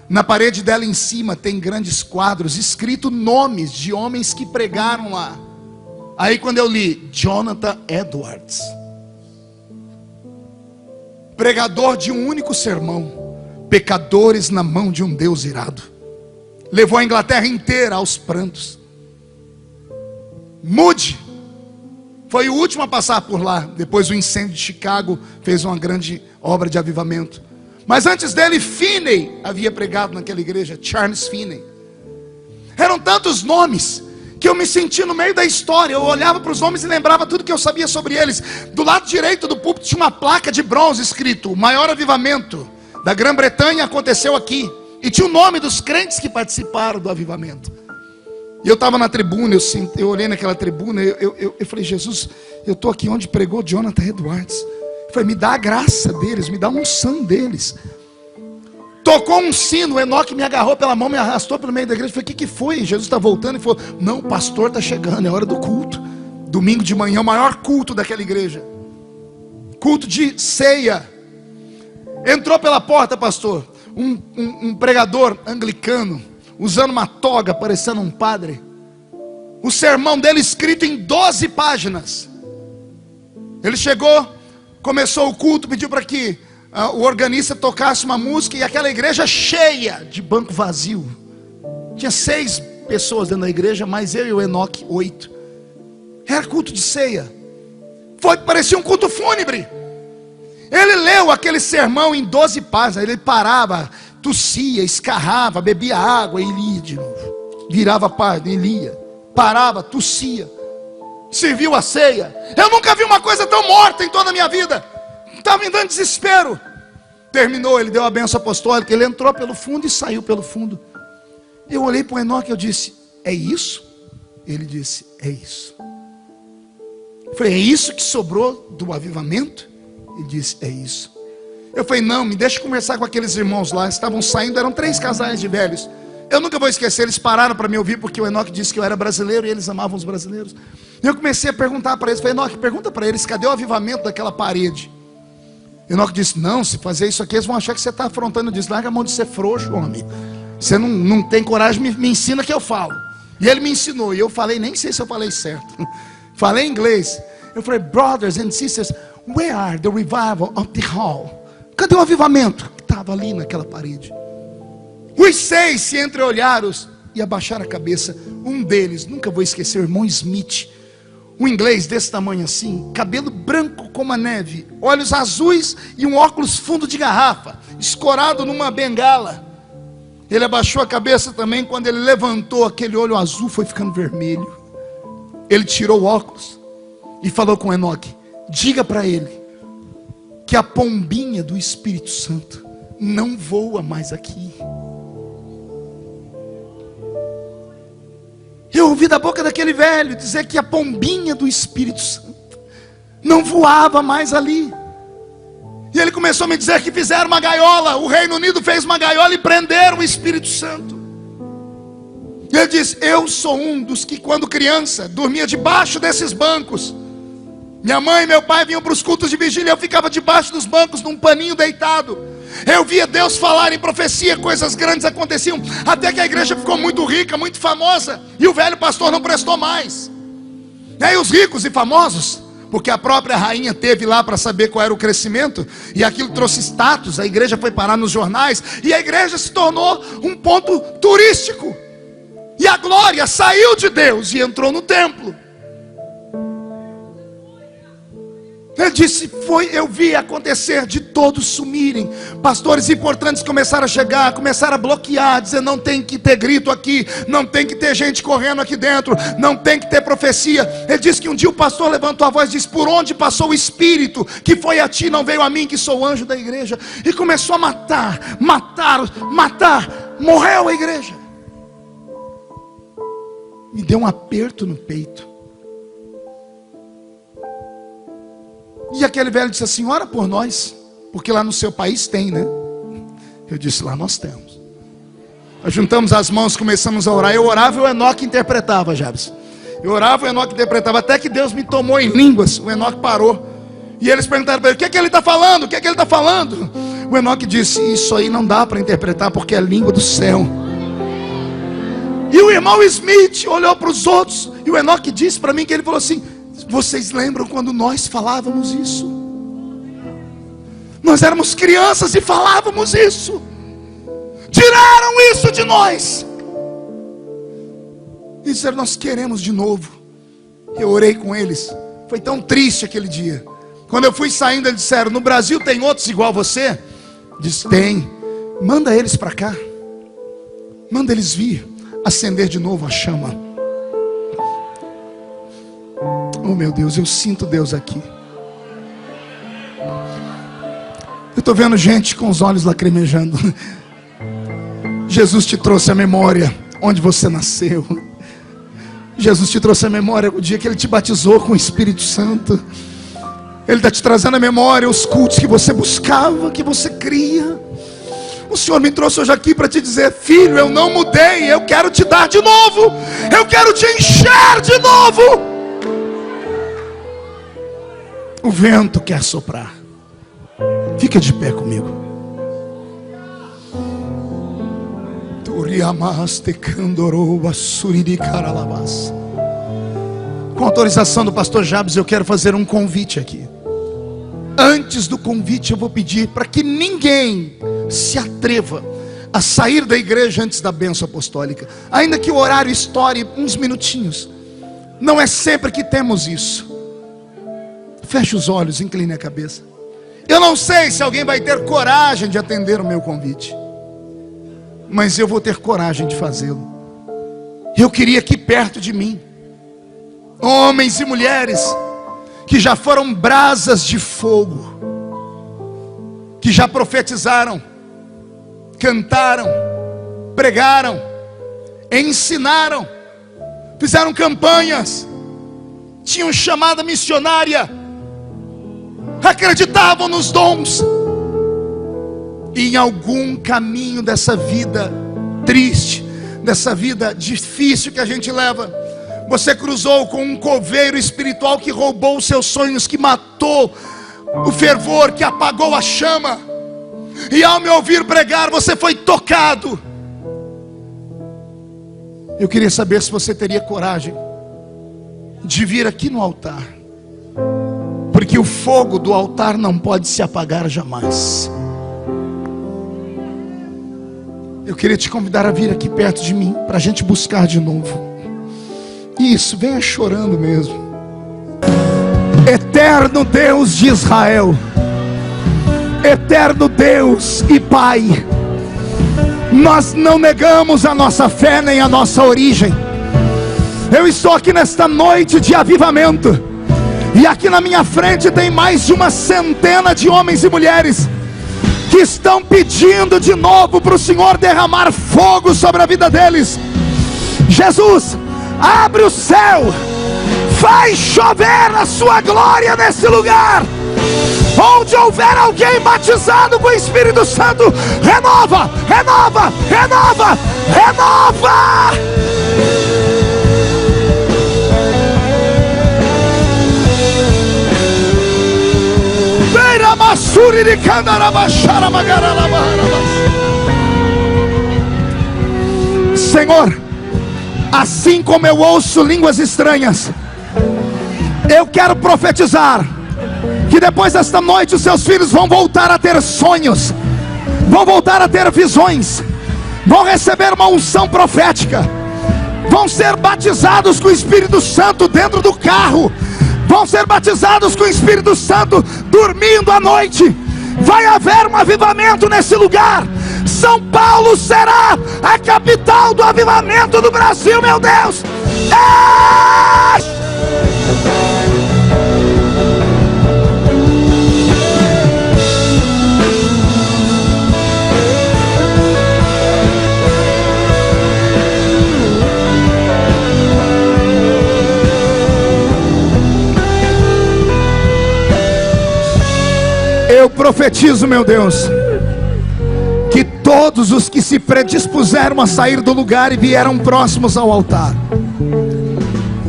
Na parede dela em cima tem grandes quadros, escrito nomes de homens que pregaram lá. Aí quando eu li, Jonathan Edwards, pregador de um único sermão, pecadores na mão de um Deus irado, levou a Inglaterra inteira aos prantos. Moody foi o último a passar por lá. Depois o incêndio de Chicago fez uma grande obra de avivamento. Mas antes dele, Finney havia pregado naquela igreja, Charles Finney. Eram tantos nomes que eu me senti no meio da história. Eu olhava para os nomes e lembrava tudo que eu sabia sobre eles. Do lado direito do púlpito tinha uma placa de bronze escrito: o maior avivamento da Grã-Bretanha aconteceu aqui. E tinha o nome dos crentes que participaram do avivamento. E eu estava na tribuna, eu olhei naquela tribuna, eu falei: Jesus, eu estou aqui onde pregou Jonathan Edwards. Eu falei: me dá a graça deles, me dá a unção deles. Tocou um sino, o Enoque me agarrou pela mão, me arrastou pelo meio da igreja. Eu falei: o que foi? Jesus está voltando. Ele falou: não, o pastor está chegando, é hora do culto. Domingo de manhã, o maior culto daquela igreja, culto de ceia. Entrou pela porta, pastor, um pregador anglicano, usando uma toga, parecendo um padre. O sermão dele escrito em 12 páginas. Ele chegou, começou o culto, pediu para que o organista tocasse uma música, e aquela igreja cheia de banco vazio. Tinha 6 pessoas dentro da igreja, mais eu e o Enoque, 8. Era culto de ceia. Parecia um culto fúnebre. Ele leu aquele sermão em 12 páginas. Ele parava, tossia, escarrava, bebia água e lia de novo. Virava a página e lia. Parava, tossia. Serviu a ceia. Eu nunca vi uma coisa tão morta em toda a minha vida. Estava me dando desespero. Terminou, ele deu a bênção apostólica. Ele entrou pelo fundo e saiu pelo fundo. Eu olhei para o Enoque e eu disse: é isso? Ele disse: é isso. Eu falei: é isso que sobrou do avivamento? Ele disse: é isso. Eu falei: não, me deixa conversar com aqueles irmãos lá. Estavam saindo, eram 3 casais de velhos. Eu nunca vou esquecer, eles pararam para me ouvir, porque o Enoque disse que eu era brasileiro e eles amavam os brasileiros. E eu comecei a perguntar para eles. Falei: Enoque, pergunta para eles, cadê o avivamento daquela parede? Enoque disse: não, se fazer isso aqui, eles vão achar que você está afrontando. Eu disse: larga a mão de ser frouxo, homem. Você não tem coragem, me ensina que eu falo. E ele me ensinou, e eu falei, nem sei se eu falei certo. Falei em inglês. Eu falei: brothers and sisters, where are the revival of the hall? Cadê o avivamento? Estava ali naquela parede. Os 6 se entreolharam e abaixaram a cabeça. Um deles, nunca vou esquecer, o irmão Smith, um inglês desse tamanho assim, cabelo branco como a neve, olhos azuis e um óculos fundo de garrafa, escorado numa bengala. Ele abaixou a cabeça também. Quando ele levantou, aquele olho azul foi ficando vermelho. Ele tirou o óculos e falou com Enoque: diga para ele que a pombinha do Espírito Santo não voa mais aqui. Eu ouvi da boca daquele velho dizer que a pombinha do Espírito Santo não voava mais ali. E ele começou a me dizer que fizeram uma gaiola. O Reino Unido fez uma gaiola e prenderam o Espírito Santo. E ele disse: eu sou um dos que, quando criança, dormia debaixo desses bancos. Minha mãe e meu pai vinham para os cultos de vigília, eu ficava debaixo dos bancos, num paninho deitado. Eu via Deus falar em profecia, coisas grandes aconteciam, até que a igreja ficou muito rica, muito famosa, e o velho pastor não prestou mais. E aí os ricos e famosos, porque a própria rainha teve lá para saber qual era o crescimento, e aquilo trouxe status, a igreja foi parar nos jornais, e a igreja se tornou um ponto turístico. E a glória saiu de Deus e entrou no templo. Ele disse, eu vi acontecer de todos sumirem. Pastores importantes começaram a chegar, começaram a bloquear, dizer, não tem que ter grito aqui, não tem que ter gente correndo aqui dentro, não tem que ter profecia. Ele disse que um dia o pastor levantou a voz e disse, por onde passou o Espírito, que foi a ti, não veio a mim, que sou o anjo da igreja. E começou a matar, morreu a igreja. Me deu um aperto no peito. E aquele velho disse assim, ora por nós, porque lá no seu país tem, né? Eu disse, lá nós temos. Nós juntamos as mãos, começamos a orar. Eu orava e o Enoque interpretava, Jabes. Eu orava e o Enoque interpretava, até que Deus me tomou em línguas. O Enoque parou. E eles perguntaram para ele, o que é que ele está falando? O que é que ele está falando? O Enoque disse, isso aí não dá para interpretar, porque é a língua do céu. E o irmão Smith olhou para os outros, e o Enoque disse para mim, que ele falou assim, vocês lembram quando nós falávamos isso? Nós éramos crianças e falávamos isso. Tiraram isso de nós. E disseram, nós queremos de novo. Eu orei com eles. Foi tão triste aquele dia. Quando eu fui saindo, eles disseram, no Brasil tem outros igual você? Disse, tem. Manda eles para cá. Manda eles vir acender de novo a chama. Oh meu Deus, eu sinto Deus aqui. Eu estou vendo gente com os olhos lacrimejando. Jesus te trouxe a memória onde você nasceu. Jesus te trouxe a memória o dia que Ele te batizou com o Espírito Santo. Ele está te trazendo a memória os cultos que você buscava, que você cria. O Senhor me trouxe hoje aqui para te dizer, filho, eu não mudei, eu quero te dar de novo. Eu quero te encher de novo. O vento quer soprar. Fica de pé comigo. Com autorização do pastor Jabes, eu quero fazer um convite aqui. Antes do convite, eu vou pedir para que ninguém se atreva a sair da igreja antes da bênção apostólica. Ainda que o horário estoure uns minutinhos. Não é sempre que temos isso. Feche os olhos, incline a cabeça. Eu não sei se alguém vai ter coragem de atender o meu convite, mas eu vou ter coragem de fazê-lo. Eu queria aqui perto de mim homens e mulheres que já foram brasas de fogo, que já profetizaram, cantaram, pregaram, ensinaram, fizeram campanhas, tinham chamada missionária, acreditavam nos dons. E em algum caminho dessa vida triste, dessa vida difícil que a gente leva, você cruzou com um coveiro espiritual que roubou os seus sonhos, que matou o fervor, que apagou a chama. E ao me ouvir pregar, você foi tocado. Eu queria saber se você teria coragem de vir aqui no altar, porque o fogo do altar não pode se apagar jamais. Eu queria te convidar a vir aqui perto de mim, para a gente buscar de novo. Isso, venha chorando mesmo. Eterno Deus de Israel, eterno Deus e Pai, nós não negamos a nossa fé nem a nossa origem. Eu estou aqui nesta noite de avivamento, e aqui na minha frente tem mais de uma centena de homens e mulheres que estão pedindo de novo para o Senhor derramar fogo sobre a vida deles. Jesus, abre o céu, faz chover a sua glória nesse lugar. Onde houver alguém batizado com o Espírito Santo, renova, renova, renova, renova. Senhor, assim como eu ouço línguas estranhas, eu quero profetizar que depois desta noite os seus filhos vão voltar a ter sonhos, vão voltar a ter visões, vão receber uma unção profética, vão ser batizados com o Espírito Santo dentro do carro, vão ser batizados com o Espírito Santo dormindo à noite. Vai haver um avivamento nesse lugar. São Paulo será a capital do avivamento do Brasil, meu Deus. Eu profetizo, meu Deus, que todos os que se predispuseram a sair do lugar e vieram próximos ao altar,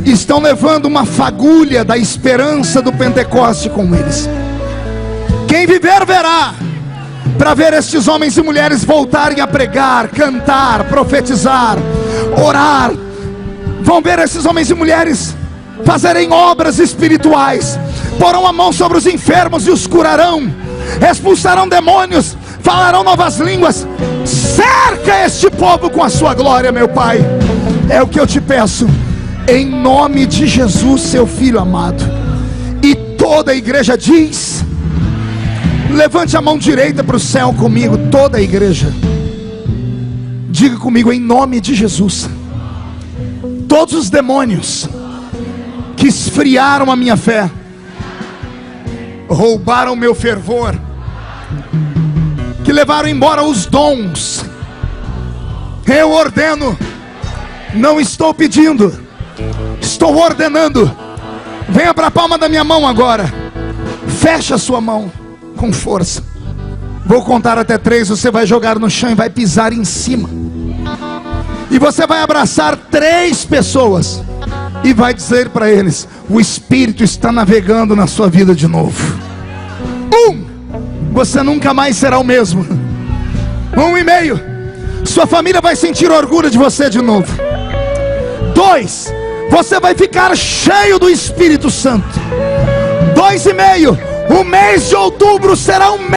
estão levando uma fagulha da esperança do Pentecoste com eles. Quem viver verá, para ver estes homens e mulheres voltarem a pregar, cantar, profetizar, orar. Vão ver esses homens e mulheres fazerem obras espirituais, porão a mão sobre os enfermos e os curarão, expulsarão demônios, falarão novas línguas. Cerca este povo com a sua glória, meu Pai. É o que eu te peço, em nome de Jesus, seu Filho amado. E toda a igreja diz: levante a mão direita para o céu comigo, toda a igreja. Diga comigo, em nome de Jesus. Todos os demônios que esfriaram a minha fé, roubaram o meu fervor, que levaram embora os dons, eu ordeno, não estou pedindo, estou ordenando. Venha para a palma da minha mão agora. Feche a sua mão com força. Vou contar até 3, você vai jogar no chão e vai pisar em cima. E você vai abraçar 3 pessoas e vai dizer para eles: o Espírito está navegando na sua vida de novo. 1, você nunca mais será o mesmo. 1,5, sua família vai sentir orgulho de você de novo. 2, você vai ficar cheio do Espírito Santo. 2,5, o mês de outubro será um